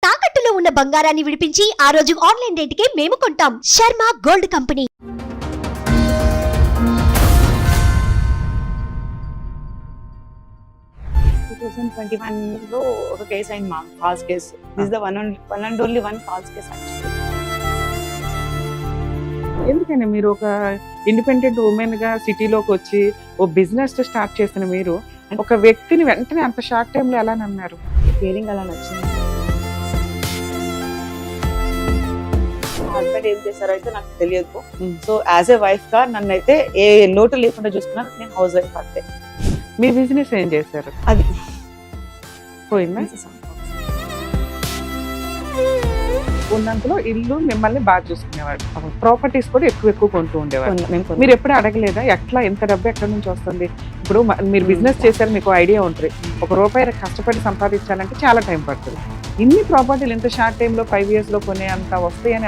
తాకట్టులో ఉన్న బంగారాన్ని విడిపించి ఆ రోజు ఆన్లైన్ రేటుకే మేము కొంటాం. Sharma gold company. లో ఒక కేసు అయింది మా false case. This the one and only one false case. ఎందుకని మీరు ఒక ఇండిపెండెంట్ ఉమెన్ గా సిటీలోకి వచ్చి ఓ బిజినెస్ స్టార్ట్ చేసిన మీరు ఒక వ్యక్తిని వెంటనే అంత షార్ట్ టైమ్ లో ఎలా నమ్మారు? ఫీలింగ్ అలా నచ్చింది. మా హస్బెండ్ ఏం చేశారో అయితే నాకు తెలియదు. సో యాజ్ ఏ వైఫ్ గా నన్ను అయితే ఏ లోటు లేకుండా చూసుకున్నాను. నేను హౌస్ వైఫ్ అంతే. మీ బిజినెస్ ఏం చేశారు? అది పోయిందా? ఉన్నంతలో ఇల్లు మిమ్మల్ని బాగా చూసుకునేవాడు, ప్రాపర్టీస్ కూడా ఎక్కువ కొంటూ ఉండేవాడు. మీరు ఎప్పుడు అడగలేదా ఎట్లా ఎంత డబ్బు ఎక్కడి నుంచి వస్తుంది? ఇప్పుడు మీరు బిజినెస్ చేశారు, మీకు ఐడియా ఉంటుంది. ₹1 కష్టపడి సంపాదించాలంటే చాలా టైం పడుతుంది. ఇన్ని ప్రాపర్టీలు ఇంత షార్ట్ టైంలో 5 years లో కొనే అంత వస్తాయని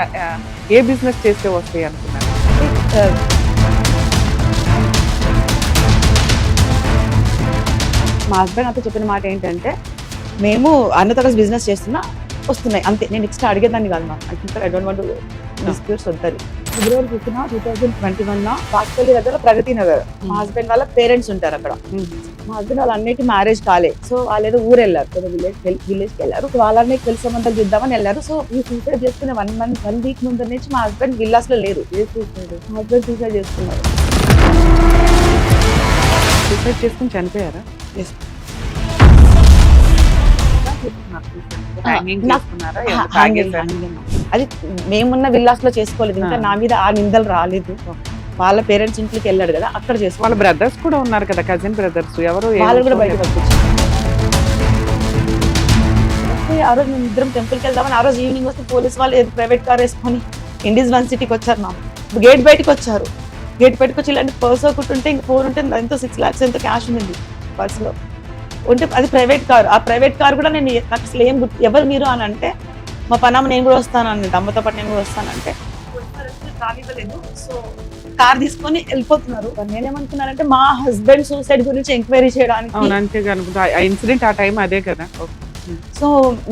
ఏ బిజినెస్ చేస్తే వస్తాయి అనుకున్నారు? మా హస్బెండ్ నాతో చెప్పిన మాట ఏంటంటే, మేము అన్నతో కలిసి బిజినెస్ చేస్తున్నా వస్తున్నాయి అంతే. నేను నెక్స్ట్ అడిగేదాన్ని కాదు. నాకు ఐ డోంట్ వాంట్ డిస్ప్యూట్స్ వద్దని. ఫిబ్రవరి 15, 2021 వాజ్పేయి దగ్గర ప్రగతి నగర్. మా హస్బెండ్ వాళ్ళ పేరెంట్స్ ఉంటారు అక్కడ. మా హస్బెండ్ వాళ్ళ అన్నిటి మ్యారేజ్ కాలే. సో వాళ్ళు ఏదో ఊరు వెళ్ళారు, విలేజ్కి వెళ్ళారు. వాళ్ళని తెలిసి సంబంధాలు చూద్దామని వెళ్ళారు. సో ఈ సూసైడ్ చేసుకునే 1 week ముందు నుంచి మా హస్బెండ్ విల్లాస్ లో లేరు. మా హస్బెండ్ సూసైడ్ చేసుకున్నారు. సూసైడ్ చేసుకుని చనిపోయారా? అది మేమున్న విల్లాస్ లో చేసుకోలేదు. ఇంకా నా మీద ఆ నిందలు రాలేదు. వాళ్ళ పేరెంట్స్ ఇంటికి వెళ్ళాడు కదా, అక్కడ చేసుకో. వాళ్ళ బ్రదర్స్ కూడా ఉన్నారు కదా, కజిన్ బ్రదర్స్, ఎవరు వాళ్ళు కూడా బయటకు వచ్చి ఆ రోజు మేము ఇద్దరం టెంపుల్కి వెళ్దామని ఆ రోజు ఈవినింగ్ వస్తే పోలీస్ వాళ్ళు ప్రైవేట్ కార్ వేసుకొని ఇండియన్స్ 1 సిటీకి వచ్చారు. మా గేట్ బయటకు వచ్చారు. గేట్ బయటకు వచ్చి ఇలాంటి పర్స్ ఒకటి ఉంటే ఇంక 4 ఉంటే ఎంతో 6 lakhs ఎంతో క్యాష్ ఉంది పర్స్ లో ఉంటే. అది ప్రైవేట్ కార్. ఆ ప్రైవేట్ కార్ కూడా నేను నాకు అసలు ఏం ఎవరు మీరు అని అంటే, మా పనమ్మ నేను కూడా వస్తాను అన్నది. అమ్మతో పాటు నేను కూడా వస్తానంటే రానివ్వలేదు. సో కార్ తీసుకొని వెళ్ళిపోతున్నారు. నేనేమనుకున్నానంటే మా హస్బెండ్ సూసైడ్ గురించి ఎంక్వైరీ చేయడానికి. ఇన్సిడెంట్ ఆ టైం అదే కదా. సో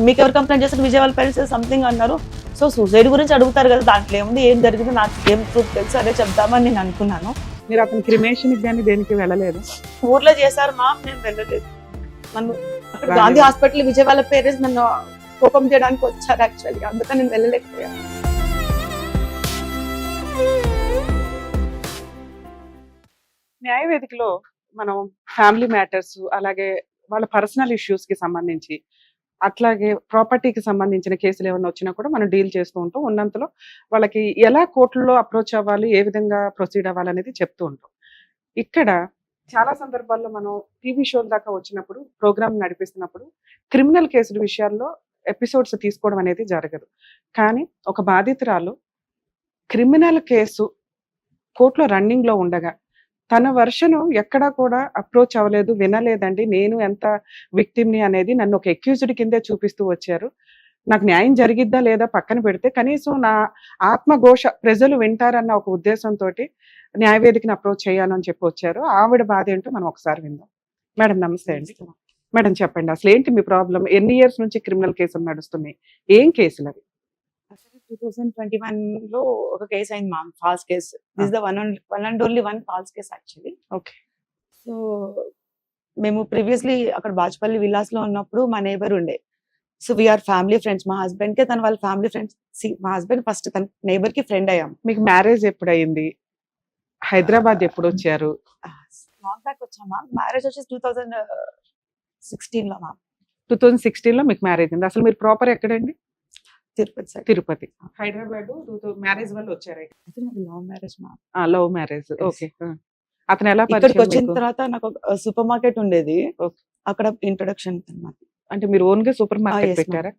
మీకు ఎవరు కంప్లైంట్ చేస్తారు? విజయవాడ పేరెంట్స్ సంథింగ్ అన్నారు. సో సూసైడ్ గురించి అడుగుతారు కదా, దాంట్లో ఏముంది, ఏం జరిగింది, నాకు ఏం ప్రూఫ్ తెలుసు, అదే చెప్దామని నేను అనుకున్నాను. మీరు అతను క్రిమేషన్ కానీ దేనికి వెళ్ళలేదు? ఊర్లో చేశారు మా, నేను వెళ్ళలేదు. నన్ను అక్కడ గాంధీ హాస్పిటల్ విజయవాడ పేరెంట్స్ నన్ను కోపం చేయడానికి వచ్చారు యాక్చువల్గా, అందుకని నేను వెళ్ళలేకపోయాను. న్యాయవేదికలో మనం ఫ్యామిలీ మ్యాటర్స్, అలాగే వాళ్ళ పర్సనల్ ఇష్యూస్ కి సంబంధించి, అట్లాగే ప్రాపర్టీకి సంబంధించిన కేసులు ఏమైనా వచ్చినా కూడా మనం డీల్ చేస్తూ ఉంటాం. ఉన్నంతలో వాళ్ళకి ఎలా కోర్టులో అప్రోచ్ అవ్వాలి, ఏ విధంగా ప్రొసీడ్ అవ్వాలి అనేది చెప్తూ ఉంటాం. ఇక్కడ చాలా సందర్భాల్లో మనం టీవీ షోల దాకా వచ్చినప్పుడు, ప్రోగ్రామ్ నడిపిస్తున్నప్పుడు క్రిమినల్ కేసుల విషయాల్లో ఎపిసోడ్స్ తీసుకోవడం అనేది జరగదు. కానీ ఒక బాధితురాలు క్రిమినల్ కేసు కోర్టులో రన్నింగ్ లో ఉండగా తన వర్షను ఎక్కడా కూడా అప్రోచ్ అవ్వలేదు, వినలేదండి, నేను ఎంత విక్టిమ్ని అనేది నన్ను ఒక అక్యూజ్డ్ కిందే చూపిస్తూ వచ్చారు. నాకు న్యాయం జరిగిద్దా లేదా పక్కన పెడితే కనీసం నా ఆత్మఘోష ప్రజలు వింటారన్న ఒక ఉద్దేశంతో న్యాయవేదికని అప్రోచ్ చేయాలని చెప్పి వచ్చారు. ఆవిడ బాధ ఏంటో మనం ఒకసారి విందాం. మేడం నమస్తే అండి. మేడం చెప్పండి, అసలు ఏంటి మీ ప్రాబ్లం? ఎన్ని ఇయర్స్ నుంచి క్రిమినల్ కేసులు నడుస్తున్నాయి? ఏం కేసులు అవి? 2021 లో ఒక కేసు అయింది మా false case. This the one and only one false case actually. Okay. So మేము ప్రీవియస్లీ అక్కడ బాజ్పల్లి విల్లాస్ లో ఉన్నప్పుడు మా నేబర్ ఉండే. So we are family friends. మా హస్బెండ్ కి తన వాళ్ళ ఫ్యామిలీ ఫ్రెండ్స్. మా హస్బెండ్ ఫస్ట్ తన నేబర్ కి ఫ్రెండ్ అయ్యాం. మీకు మ్యారేజ్ ఎప్పుడు అయింది? హైదరాబాద్ ఎప్పుడు వచ్చారు? లాంగ్ బ్యాక్ వచ్చామా. మ్యారేజ్ వచ్చేసి 2016 లో మా. 2016 లో మీకు మ్యారేజ్ అయింది. అసలు మీరు ప్రాపర్ ఎక్కడండి? తిరుపతి సైడ్. తిరుపతి. హైదరాబాద్ మ్యారేజ్ వల్ల వచ్చారు? లవ్ మ్యారేజ్ మా. Love marriage. ఓకే. అతను ఎలా ఇక్కడికి వచ్చిన తర్వాత నాకు సూపర్ మార్కెట్ ఉండేది, అక్కడ ఇంట్రొడక్షన్ అన్నమాట. అంటే మీరు ఓన్ గా సూపర్ మార్కెట్ పెట్టారా?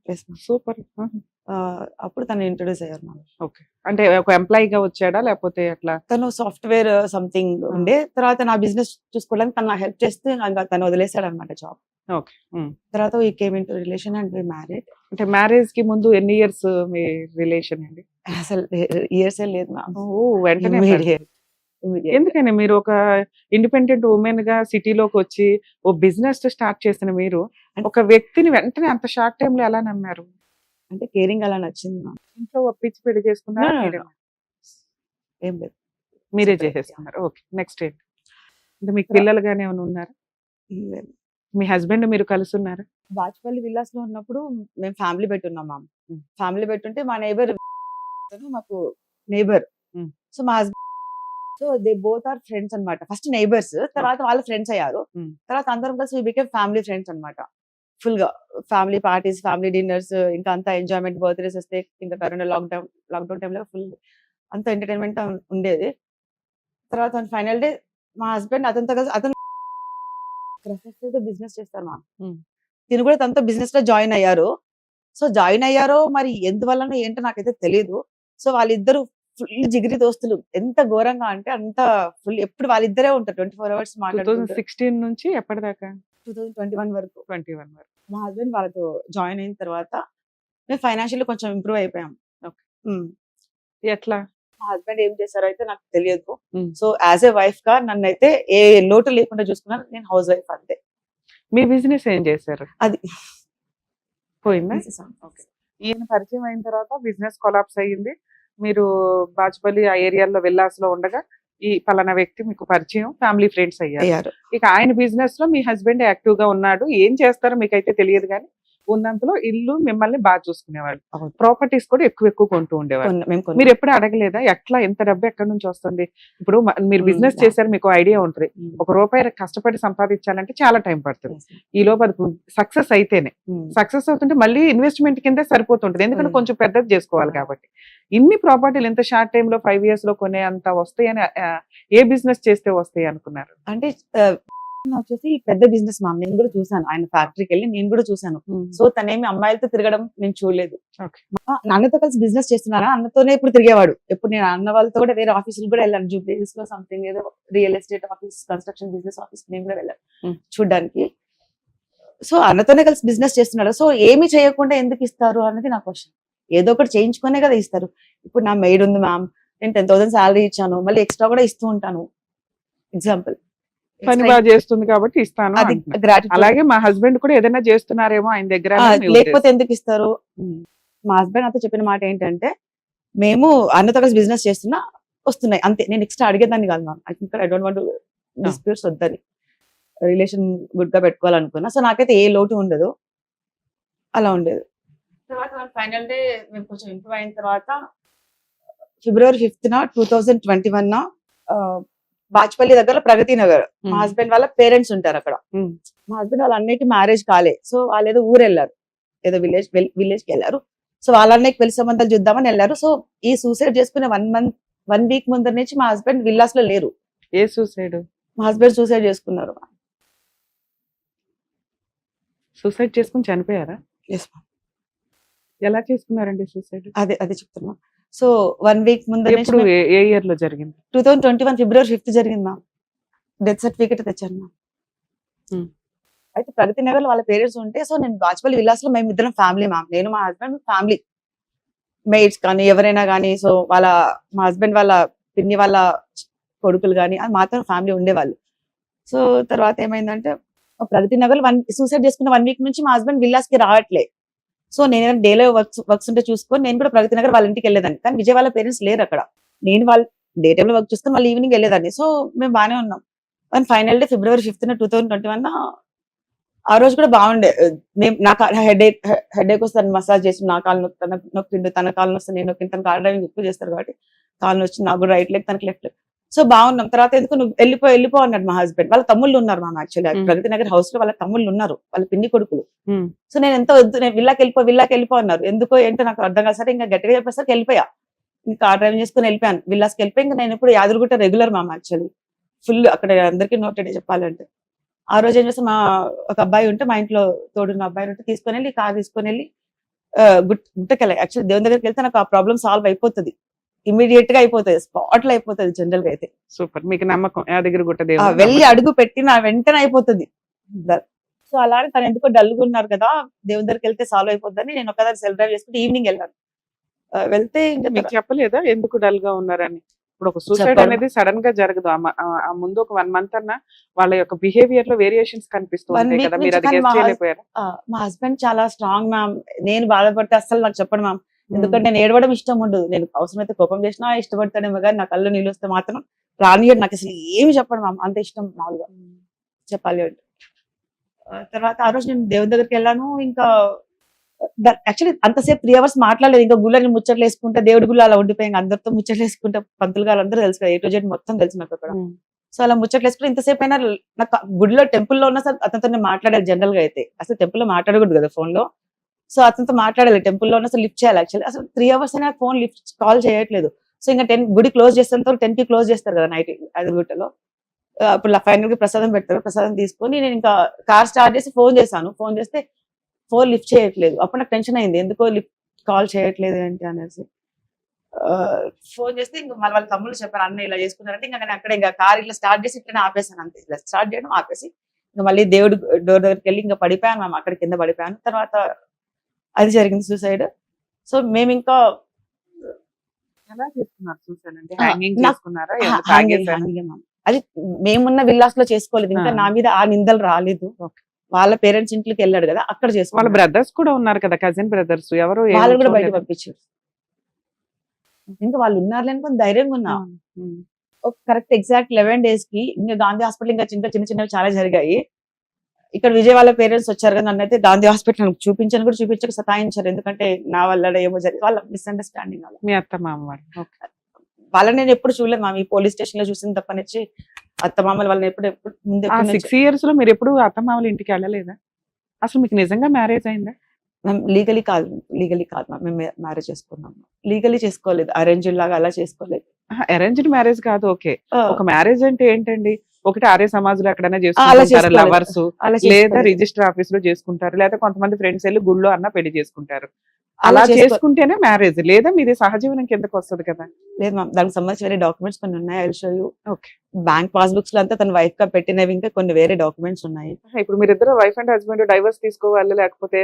సూపర్. అప్పుడు తను ఇంట్రొడ్యూస్ అయ్యారు మాకు. ఓకే. అంటే ఒక ఎంప్లాయీ గా వచ్చాడా లేకపోతే అట్లా? తను సాఫ్ట్వేర్ సంథింగ్ ఉండే. తర్వాత నా బిజినెస్ చూసుకోవడానికి తను నాకు హెల్ప్ చేస్తే తను వదిలేసాడు అనమాట జాబ్. ఓకే. తర్వాత we came in to relation and we married. అంటే మ్యారేజ్ కి ముందు ఎన్ని ఇయర్స్ మీ రిలేషన్ అండి? అసలు ఇయర్స్ లేదు మ్యామ్. వెంటనే. ఎందుకని మీరు ఒక ఇండిపెండెంట్ ఉమెన్ గా సిటీలోకి వచ్చి ఓ బిజినెస్ స్టార్ట్ చేసిన మీరు ఒక వ్యక్తిని వెంటనే అంత షార్ట్ టైమ్ లో ఎలా నమ్మారు? అంటే కేరింగ్ అలా నచ్చింది నాకు. ఇంట్లో ఒప్పించి పెళ్లి చేసుకున్నారా? No, no, no. మీరే- ఏం లేదు. మీరే Separate, చేసేసుకున్నారు. ఓకే, నెక్స్ట్ ఏంటి? అంటే మీకు పిల్లలు గానీ ఏమైనా ఉన్నారా? లేదు. మీ హస్బెండ్ మీరు కలిసి ఉన్నారా? బాచుపల్లి విల్లాస్ లో ఉన్నప్పుడు మేము ఫ్యామిలీ పెట్టున్నాం మ్యామ్. Hmm. ఫ్యామిలీ పెట్టుంటే మా నైబర్ మాకు నైబర్. Hmm. సో మా husband so they both are friends అన్నమాట. ఫస్ట్ నైబర్స్, తర్వాత వాళ్ళు ఫ్రెండ్స్ అయ్యారు. Hmm. తర్వాత అందరం కలిసి బికేమ్ ఫ్యామిలీ ఫ్రెండ్స్ అన్నమాట. ఫుల్ గా ఫ్యామిలీ పార్టీస్, ఫ్యామిలీ డిన్నర్స్, ఇంకా అంతా ఎంజాయ్మెంట్, బర్త్డేస్ వస్తే ఇంకా కరోనా లాక్డౌన్ టైంలో ఫుల్ అంత ఎంటర్టైన్మెంట్ ఉండేది. తర్వాత ఫైనల్ డే మా హస్బెండ్ అతనితో కలిసి అతను బిజినెస్ చేస్తారు మా. Hmm. తిను కూడా తనతో బిజినెస్ లో జాయిన్ అయ్యారు. సో జాయిన్ అయ్యారో మరి ఎందువల్ల ఏంటో నాకైతే తెలియదు. సో వాళ్ళిద్దరు ఫుల్ జిగిరి దోస్తులు. ఎంత ఘోరంగా అంటే అంత ఫుల్, ఎప్పుడు వాళ్ళిద్దరే ఉంటారు 24 hours మాట్లాడుకుంటారు. 2016 నుంచి ఎప్పటిదాకా? 2021 వరకు 21 వరకు. మా హస్బెండ్ వాళ్ళతో జాయిన్ అయిన తర్వాత మేము ఫైనాన్షియల్ కొంచెం ఇంప్రూవ్ అయిపోయాం. Okay. ఉమ్. ఎట్లా? మా హస్బెండ్ ఏం చేశారో అయితే నాకు తెలియదు. ఉమ్. సో యాజ్ ఏ వైఫ్ గా నన్ను అయితే ఏ లోటు లేకుండా చూసుకున్నాను. నేను హౌస్ వైఫ్ అంతే. మీ బిజినెస్ ఏం చేశారు? అది పోయిందా? ఓకే. ఈయన పరిచయం అయిన తర్వాత బిజినెస్ కొలాప్స్ అయ్యింది. మీరు బాచుపల్లి ఆ ఏరియాలో విల్లాస్ లో ఉండగా ఈ పలానా వ్యక్తి మీకు పరిచయం, ఫ్యామిలీ ఫ్రెండ్స్ అయ్యారు. అయ్యారు. ఇక ఆయన బిజినెస్ లో మీ హస్బెండ్ యాక్టివ్ గా ఉన్నాడు. ఏం చేస్తారో మీకైతే తెలియదు కానీ ఉన్నంతలో ఇల్లు మిమ్మల్ని బాగా చూసుకునేవాళ్ళు. అవును. ప్రాపర్టీస్ కూడా ఎక్కువ కొంటూ ఉండేవాళ్ళు. మేము కొన్నాం. మీరు ఎప్పుడు అడగలేదా ఎట్లా ఎంత డబ్బు ఎక్కడి నుంచి వస్తుంది? ఇప్పుడు మీరు బిజినెస్ yeah. చేశారు, మీకు ఐడియా ఉంటుంది. ఉమ్. ₹1 కష్టపడి సంపాదించాలంటే చాలా టైం పడుతుంది. Yes. ఈ లోపు అది సక్సెస్ అయితేనే, ఉమ్. సక్సెస్ అవుతుంటే మళ్ళీ ఇన్వెస్ట్మెంట్ కింద సరిపోతుంటది. ఎందుకంటే Mm. కొంచెం పెద్దది చేసుకోవాలి కాబట్టి. ఇన్ని ప్రాపర్టీలు ఇంత షార్ట్ టైమ్ లో 5 years లో కొనే అంత వస్తాయని ఏ బిజినెస్ చేస్తే వస్తాయి అనుకున్నారు? అంటే వచ్చేసి పెద్ద బిజినెస్ మా. నేను కూడా చూసాను ఆయన ఫ్యాక్టరీకి వెళ్ళి, నేను కూడా చూసాను. సో తనేమి అమ్మాయిలతో తిరగడం నేను చూడలేదు. Okay. అన్నతో కలిసి బిజినెస్ చేస్తున్నారా, అన్నతోనే ఇప్పుడు తిరిగేవాడు. ఎప్పుడు నేను అన్న వాళ్ళతో కూడా వేరే ఆఫీసులు కూడా వెళ్ళాను. జూబ్లీస్ లో సంథింగ్ ఏదో real estate office, construction business office నేను కూడా వెళ్ళాను చూడడానికి. సో అన్నతోనే కలిసి బిజినెస్ చేస్తున్నాడు. సో ఏమి చేయకుండా ఎందుకు ఇస్తారు అనేది నా క్వశ్చన్. ఏదో ఒకటి చేయించుకునే కదా ఇస్తారు. ఇప్పుడు నా మెయిడ్ ఉంది మ్యామ్, నేను 10,000 శాలరీ ఇచ్చాను, మళ్ళీ ఎక్స్ట్రా కూడా ఇస్తూ ఉంటాను. ఎగ్జాంపుల్ పని బాగా చేస్తుంది కాబట్టి ఇస్తాను అది అంటున్నారు. గ్రాటిట్యూడ్. అలాగే మా హస్బెండ్ కూడా ఏదైనా చేస్తున్నారేమో ఆయన దగ్గర అని మీ లేకపోతే ఉద్దేశం. ఎందుకు ఇస్తారు? ఉమ్. మా హస్బెండ్ నాతో చెప్పిన మాట ఏంటంటే, మేము అన్నతో కలిసి బిజినెస్ చేస్తున్నా వస్తున్నాయి అంతే. నేను నెక్స్ట్ అడిగేదాన్ని కాదు ma'am. I don't want disputes వద్దని, రిలేషన్ గుడ్ గా పెట్టుకోవాలనుకున్నా. సో నాకైతే ఏ లోటు ఉండదు, అలా ఉండేది. తర్వాత ఫైనల్ డే మేము కొంచెం ఇంప్రూవ్ అయిన తర్వాత February 5th 2021 బాచ్పల్లి దగ్గర ప్రగతి నగర్ మా హస్బెండ్ వాళ్ళ పేరెంట్స్ ఉంటారు అక్కడ. ఉమ్. మా హస్బెండ్ వాళ్ళ అన్నయ్యకి మ్యారేజ్ కాలే. సో వాళ్ళు ఏదో ఊరు వెళ్ళారు, ఏదో విలేజ్ కి వెళ్ళారు. సో వాళ్ళ అన్నయ్యకి పెళ్లి సంబంధాలు చూద్దామని వెళ్ళారు. సో ఈ సూసైడ్ చేసుకునే 1 వీక్ ముందర నుంచి మా హస్బెండ్ విల్లాస్ లో లేరు. ఏ సూసైడ్? మా హస్బెండ్ సూసైడ్ చేసుకున్నారు. సూసైడ్ చేసుకుని చనిపోయారా? Yes, ma'am. ఎలా చేసుకున్నారండి సూసైడ్? అదే చెప్తున్నా. సో 1 వీక్ ముందర నుంచి ఎప్పుడు ఏ ఇయర్ లో జరిగింది? 2021 February 5th జరిగింది మ్యామ్. డెత్ సర్టిఫికేట్ తెచ్చాను మ్యామ్. Hmm. అయితే ప్రగతి నగర్ లో వాళ్ళ పేరెంట్స్ ఉంటే, సో నేను బాచ్పల్లి విల్లాస్ లో మేము ఇద్దరం ఫ్యామిలీ మ్యామ్. నేను మా హస్బెండ్ ఫ్యామిలీ, మెయిడ్స్ కానీ ఎవరైనా కానీ, సో మా హస్బెండ్ వాళ్ళ పిన్ని వాళ్ళ కొడుకులు కానీ అది మాత్రం ఫ్యామిలీ ఉండేవాళ్ళు. సో తర్వాత ఏమైందంటే ప్రగతి నగర్ సూసైడ్ చేసుకున్న 1 వీక్ నుంచి మా హస్బెండ్ విల్లాస్ కి రావట్లే. సో నేను ఏదైనా డేలో వర్క్స్ ఉంటే చూసుకొని నేను కూడా ప్రగతి నగర్ వాళ్ళ ఇంటికి వెళ్ళేదాన్ని. కానీ విజయ్ వాళ్ళ పేరెంట్స్ లేరు అక్కడ. నేను వాళ్ళు డే టైంలో వర్క్ చూసుకొని వాళ్ళు ఈవినింగ్ వెళ్ళేదాన్ని. సో మేము బాగానే ఉన్నాం. And final day February 5th 2021 ఆ రోజు కూడా బాగుండే. నాకు హెడేక్ వస్తుంది, మసాజ్ చేసి నా కాలు నొక్కిండు, తన కాలు నొస్తే నేను నొక్కింది. తన కార్ డ్రైవింగ్ ఎక్కువ చేస్తారు కాబట్టి కాలు నొచ్చి నాకు కూడా రైట్ లెగ్, తనకి లెఫ్ట్ లెగ్. సో బాగున్నాం. తర్వాత ఎందుకు నువ్వు వెళ్ళిపో అన్నాడు మా హస్బెండ్. వాళ్ళ తమ్ముళ్ళు ఉన్నారు ma'am. Actually Pragathi Nagar house లో వాళ్ళ తమ్ముళ్ళు ఉన్నారు, వాళ్ళ పిన్ని కొడుకులు. సో నేను ఎంతో వద్దు, నేను విల్లాకి వెళ్ళిపో అన్నారు. ఎందుకో ఏంటో నాకు అర్థం కాదు. సరే ఇంకా గట్టిగా చెప్పేసరికి వెళ్ళిపోయా. ఇంకా కార్ డ్రైవింగ్ చేసుకుని వెళ్ళిపోయాను. విల్లాస్కి వెళ్ళిపోయి ఇంకా నేను ఇప్పుడు Yadagirigutta regular ma'am. Actually full అక్కడ అందరికీ నోటెడ్ చెప్పాలంటే. ఆ రోజు ఏం చేస్తే ఒక అబ్బాయి ఉంటే, మా ఇంట్లో తోడున్న అబ్బాయి ఉంటే తీసుకొని వెళ్ళి కార్ తీసుకొని వెళ్ళి గుట్టకెళ్ళాలి. యాక్చువల్లీ దేవుని దగ్గరికి వెళ్తే నాకు ఆ ప్రాబ్లం సాల్వ్ అయిపోతుంది, ఇమీడియట్ గా అయిపోతుంది, స్పాట్ లో అయిపోతుంది జనరల్ గా అయితే. సూపర్, మీకు నమ్మకం యాదగిరిగుట్ట ఆ, దేవుడు వెళ్ళి అడుగు పెట్టి నా వెంటనే అయిపోతుంది. సో అలానే తను ఎందుకో డల్గా ఉన్నారు కదా, దేవుని దగ్గరికి వెళ్తే సాల్వ్ అయిపోద్దని నేను ఒకసారి సెల్ డ్రైవ్ చేసుకుంటే ఈవినింగ్ వెళ్ళాను. వెళ్తే ఇంకా మీకు చెప్పలేదా ఎందుకు డల్ గా ఉన్నారని? ఇప్పుడు ఒక సూసైడ్ చెప్పండి. అనేది సడన్ గా జరగదు. ఆ ముందు ఒక 1 మంత్ అన్న వాళ్ళ యొక్క బిహేవియర్ లో వేరియేషన్స్ కనిపిస్తూ 1 ఉంటాయి వీక్ కదా, నుంచి మీరు అది కానీ గెస్ చేయలేకపోయారా? మా హస్బెండ్ చాలా స్ట్రాంగ్ మ్యామ్. నేను బాధపడితే అస్సలు నాకు చెప్పండి మ్యామ్. ఎందుకంటే నేను ఏడవడం ఇష్టం ఉండదు. నేను అవసరమైతే కోపం చేసినా ఇష్టపడతానేమో కానీ నా కళ్ళు నీళ్ళు వస్తే మాత్రం రానియడు. నాకు అసలు ఏమి చెప్పండి మ్యామ్, అంత ఇష్టం మామూలుగా చెప్పాలి అంటే. తర్వాత ఆ రోజు నేను దేవుని దగ్గరికి వెళ్ళాను. ఇంకా యాక్చువల్లీ అంతసేపు 3 hours మాట్లాడలేదు. ఇంకా గుళ్ళని ముచ్చట్లు వేసుకుంటే దేవుడి గుళ్ళు అలా ఉండిపోయి ఇంకా అందరితో ముచ్చట్లు వేసుకుంటే పంతులు గారు అందరూ తెలుసు కదా, A to Z మొత్తం తెలుసు నాకు అక్కడ. సో అలా ముచ్చట్లు వేసుకుంటే ఇంతసేపు అయినా నాకు గుడిలో టెంపుల్లో ఉన్న సార్ అతనితో నేను మాట్లాడాలి. జనరల్ గా అయితే అసలు టెంపుల్లో మాట్లాడకూడదు కదా ఫోన్ లో. సో అతనితో మాట్లాడాలి, టెంపుల్లో ఉన్న అసలు లిఫ్ట్ చేయాలి. యాక్చువల్లీ అసలు 3 hours అయినా ఫోన్ లిఫ్ట్ కాల్ చేయట్లేదు. సో ఇంకా 10 గుడి క్లోజ్ చేసేంత 10 కి క్లోజ్ చేస్తారు కదా నైట్ అదిగుట్టలో. అప్పుడు ఫైనల్ గా ప్రసాదం పెడతారు. ప్రసాదం తీసుకొని నేను ఇంకా కార్ స్టార్ట్ చేసి ఫోన్ చేశాను. ఫోన్ చేస్తే ఫోన్ లిఫ్ట్ చేయట్లేదు. అప్పుడు నాకు టెన్షన్ అయింది, ఎందుకో లిఫ్ట్ కాల్ చేయట్లేదు ఏంటి అనేసి. ఫోన్ చేస్తే ఇంకా మళ్ళీ వాళ్ళ తమ్ముళ్ళు చెప్పారు అన్న ఇలా చేసుకున్నారంటే ఇంకా నేను అక్కడ ఇంకా కార్ ఇట్లా స్టార్ట్ చేసి ఇట్లా ఆపేసాను అంతే. ఇలా స్టార్ట్ చేయడం ఆపేసి ఇంకా మళ్ళీ దేవుడు డోర్ దగ్గరికి వెళ్ళి ఇంకా పడిపోయాను మ్యామ్. అక్కడ కింద పడిపోయాను. తర్వాత అది జరిగింది సూసైడ్. సో మేము ఇంకా ఎలా చేసుకున్నారు సూసైడ్? అంటే హ్యాంగింగ్ నాకు చేసుకున్నారా? ఏమైనా తాగేసారా? మ్యామ్. అది మేమున్న విల్లాస్ లో చేసుకోలేదు. ఇంకా నా మీద ఆ నిందలు రాలేదు. వాళ్ళ పేరెంట్స్ ఇంట్లోకి వెళ్ళాడు కదా, అక్కడ వాళ్ళ చేసుకున్నాడు. బ్రదర్స్ కూడా ఉన్నారు కదా, కజిన్ బ్రదర్స్ ఎవరు ఏమీ వాళ్ళు కూడా బయట చూడలేదా? పంపించారు. ఇంకా వాళ్ళు ఉన్నారులే అనుకుని ధైర్యంగా ఉన్నా. ఉమ్. కరెక్ట్ ఎగ్జాక్ట్ 11 days కి ఇంకా గాంధీ హాస్పిటల్ ఇంకా చిన్న చిన్నవి చాలా జరిగాయి. ఇక్కడ విజయ్ వాళ్ళ పేరెంట్స్ వచ్చారు కదా, నన్ను అయితే గాంధీ హాస్పిటల్ చూపించాను కూడా చూపించక సతాయించారు. ఎందుకంటే నా వల్ల ఏమో జరిగింది, వాళ్ళ మిస్అండర్స్టాండింగ్ అలా. మీ అత్త మామ వాళ్ళు. ఓకే. వాళ్ళని నేను ఎప్పుడు చూడలేదు మా ఈ పోలీస్ స్టేషన్ లో చూసిన తప్పనిచ్చి అత్త మామలు వాళ్ళని ఎప్పుడు ముందు ఆ 6 years లో మీరు ఎప్పుడు అత్త మామల ఇంటికి వెళ్ళలేదా? అసలు మీకు నిజంగా మ్యారేజ్ అయిందా? మేము లీగలీ కాదు మ్యామ్. మేము మ్యారేజ్ చేసుకున్నాం. లీగలీ చేసుకోలేదు, అరేంజ్ లాగా అలా చేసుకోలేదు. అరేంజ్డ్ మ్యారేజ్ కాదు, ఓకే. ఒక మ్యారేజ్ అంటే ఏంటండి? ఒకటి ఆర్య సమాజంలో ఎక్కడైనా అలా చేసుకుంటారు చేసుకోలేదు. లవర్స్, అలా లేదా చేసుకోలేదు. రిజిస్టర్ ఆఫీస్ లో చేసుకుంటారు, లేదా కొంతమంది ఫ్రెండ్స్ వెళ్ళి గుళ్ళో అన్న పెళ్లి చేసుకుంటారు. అలా అలా చేసుకుంటేనే మ్యారేజ్, లేదా మీది సహజీవనం కిందకు వస్తుంది కదా. లేదు మ్యామ్, దానికి సంబంధించి వేరే డాక్యుమెంట్స్ కొన్ని ఉన్నాయి. I show you. Okay. Bank passbooks లో అంతా తన వైఫ్ గా పెట్టినవి ఇంకా కొన్ని వేరే డాక్యుమెంట్స్ ఉన్నాయి. ఇప్పుడు మీరిద్దరు వైఫ్ అండ్ హస్బెండ్ డైవర్స్ తీసుకోవాలి, లేకపోతే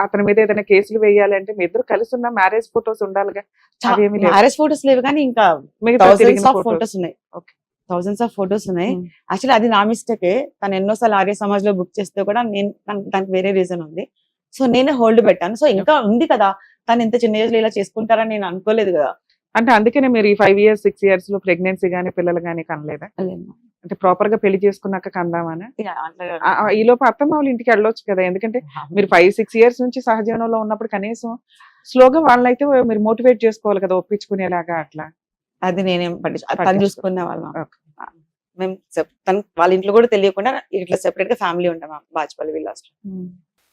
అతని మీద ఏదైనా కేసులు వేయాలి అంటే మీ ఇద్దరు కలిసి ఉన్న మ్యారేజ్ ఫోటోస్ ఉండాలిగా. అవేమీ లేవు. మ్యారేజ్ ఫోటోస్ లేవు కానీ ఇంకా మిగతా థౌసండ్స్ తిరిగిన ఆఫ్ photos. ఫోటోస్ ఉన్నాయి. Okay. థౌసండ్స్ ఆఫ్ ఫోటోస్ ఉన్నాయి. Hmm. యాక్చువల్లీ అది నా మిస్టేకే. తను ఎన్నోసార్లు ఆర్య సమాజ్ లో బుక్ చేస్తే కూడా నేను దానికి వేరే రీజన్ ఉంది. సో నేనే హోల్డ్ పెట్టాను. సో ఇంకా ఉంది కదా, తను ఇంత చిన్న ఏజ్ లో ఇలా చేసుకుంటారని నేను అనుకోలేదు కదా. అంటే అందుకనే మీరు ఈ 5 years 6 years లో ప్రెగ్నెన్సీ గానీ పిల్లలు గానీ కనలేదా? అంటే ప్రాపర్ గా పెళ్లి చేసుకున్నాక కందామని ఈ లోపు అత్తమ్మ వాళ్ళ ఇంటికి వెళ్ళొచ్చు కదా. ఎందుకంటే మీరు 5-6 years నుంచి సహజీవనంలో ఉన్నప్పుడు కనీసం స్లోగా వాళ్ళైతే మీరు మోటివేట్ చేసుకోవాలి కదా, ఒప్పించుకునేలాగా అట్లా. అది నేనేం తను చూసుకునే వాళ్ళం. Okay. మేము తను వాళ్ళ ఇంట్లో కూడా తెలియకుండా ఇట్లా సెపరేట్ గా ఫ్యామిలీ ఉంటాం బాజ్పల్లి విల్లాస్ లో.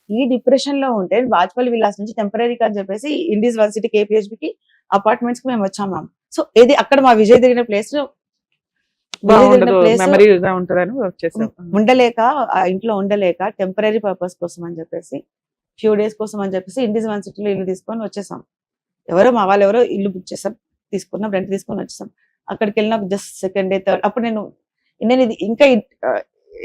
ఈ డిప్రెషన్ లో ఉంటే బాజ్పల్లి విల్లాస్ నుంచి టెంపరీగా అని చెప్పేసి ఇండీస్ 1 city KPHB కి అపార్ట్మెంట్స్ కి మేము వచ్చాం మ్యామ్. సో ఏది అక్కడ మా విజయ్ తిరిగిన ప్లేస్ మెమరీగా ఉంటదని వచ్చేసాం. ఉండలేక ఆ ఇంట్లో ఉండలేక టెంపరీ పర్పస్ కోసం అని చెప్పేసి ఫ్యూ డేస్ కోసం అని చెప్పేసి ఇండీస్ 1 city లో ఇల్లు తీసుకొని వచ్చేసాం. ఎవరో మా వాళ్ళు ఎవరో ఇల్లు బుక్ చేసాం, తీసుకున్నాం, రెంట్ తీసుకొని వచ్చేసాం. అక్కడికి వెళ్ళిన జస్ట్ సెకండ్ డే థర్డ్ అప్పుడు నేను ఇది ఇంకా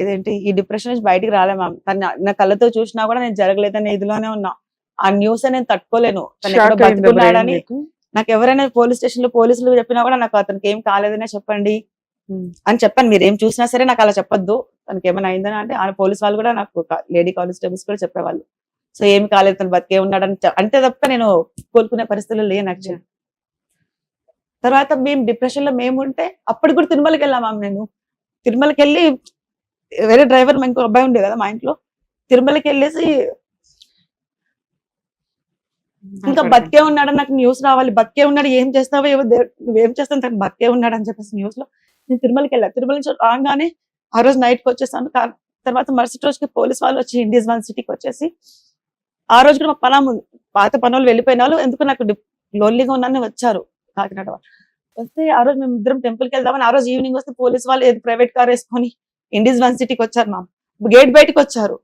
ఇదేంటి ఈ డిప్రెషన్ నుంచి బయటికి రాలే మ్యామ్. తను నా కళ్ళతో చూసినా కూడా నేను జరగలేదని ఇదిలోనే ఉన్నా. ఆ న్యూస్ నేను తట్టుకోలేను. తను ఎక్కడో బతుకున్నాడని నాకు ఎవరైనా పోలీస్ స్టేషన్ లో పోలీసులు చెప్పినా కూడా నాకు అతనికి ఏం కాలేదనే చెప్పండి అని చెప్పాను. మీరు ఏం చూసినా సరే నాకు అలా చెప్పొద్దు, తనకి ఏమైనా అయిందని. అంటే ఆ పోలీస్ వాళ్ళు కూడా నాకు లేడీ కానిస్టేబుల్స్ కూడా చెప్పేవాళ్ళు. సో ఏం కాలేదు, తను బతికే ఉన్నాడని అంటే తప్ప నేను కోలుకునే పరిస్థితులు లేను యాక్చువల్లీ. తర్వాత మేము డిప్రెషన్ లో మేము ఉంటే అప్పటికి కూడా తిరుమలకి వెళ్ళాం మ్యామ్. నేను తిరుమలకి వెళ్ళి వేరే డ్రైవర్ ఇంకో అబ్బాయి ఉండే కదా మా ఇంట్లో, తిరుమలకి వెళ్ళేసి ఇంకా బతికే ఉన్నాడని నాకు న్యూస్ రావాలి. బతికే ఉన్నాడు, ఏం చేస్తావో ఏవో నువ్వేం చేస్తాను, తను బతికే ఉన్నాడు అని చెప్పేసి న్యూస్ లో నేను తిరుమలకి వెళ్ళా. తిరుమల నుంచి రాగానే ఆ రోజు నైట్ కి వచ్చేసాను. తర్వాత మరుసటి రోజుకి పోలీస్ వాళ్ళు వచ్చి ఇండీస్ 1 city వచ్చేసి ఆ రోజు కూడా మాకు పనం ఉంది. పాత పనులు వెళ్ళిపోయిన వాళ్ళు ఎందుకు నాకు లోన్లీగా ఉన్నాను వచ్చారు కాకినాడ వాళ్ళు. వస్తే ఆ రోజు మేము ఇద్దరం టెంపుల్ కి వెళ్దామని ఆ రోజు ఈవినింగ్ వస్తే పోలీస్ వాళ్ళు ఏదో ప్రైవేట్ కార్ వేసుకొని ఇండీస్ 1 city వచ్చారు మ్యామ్. గేట్ బయటకు వచ్చారు.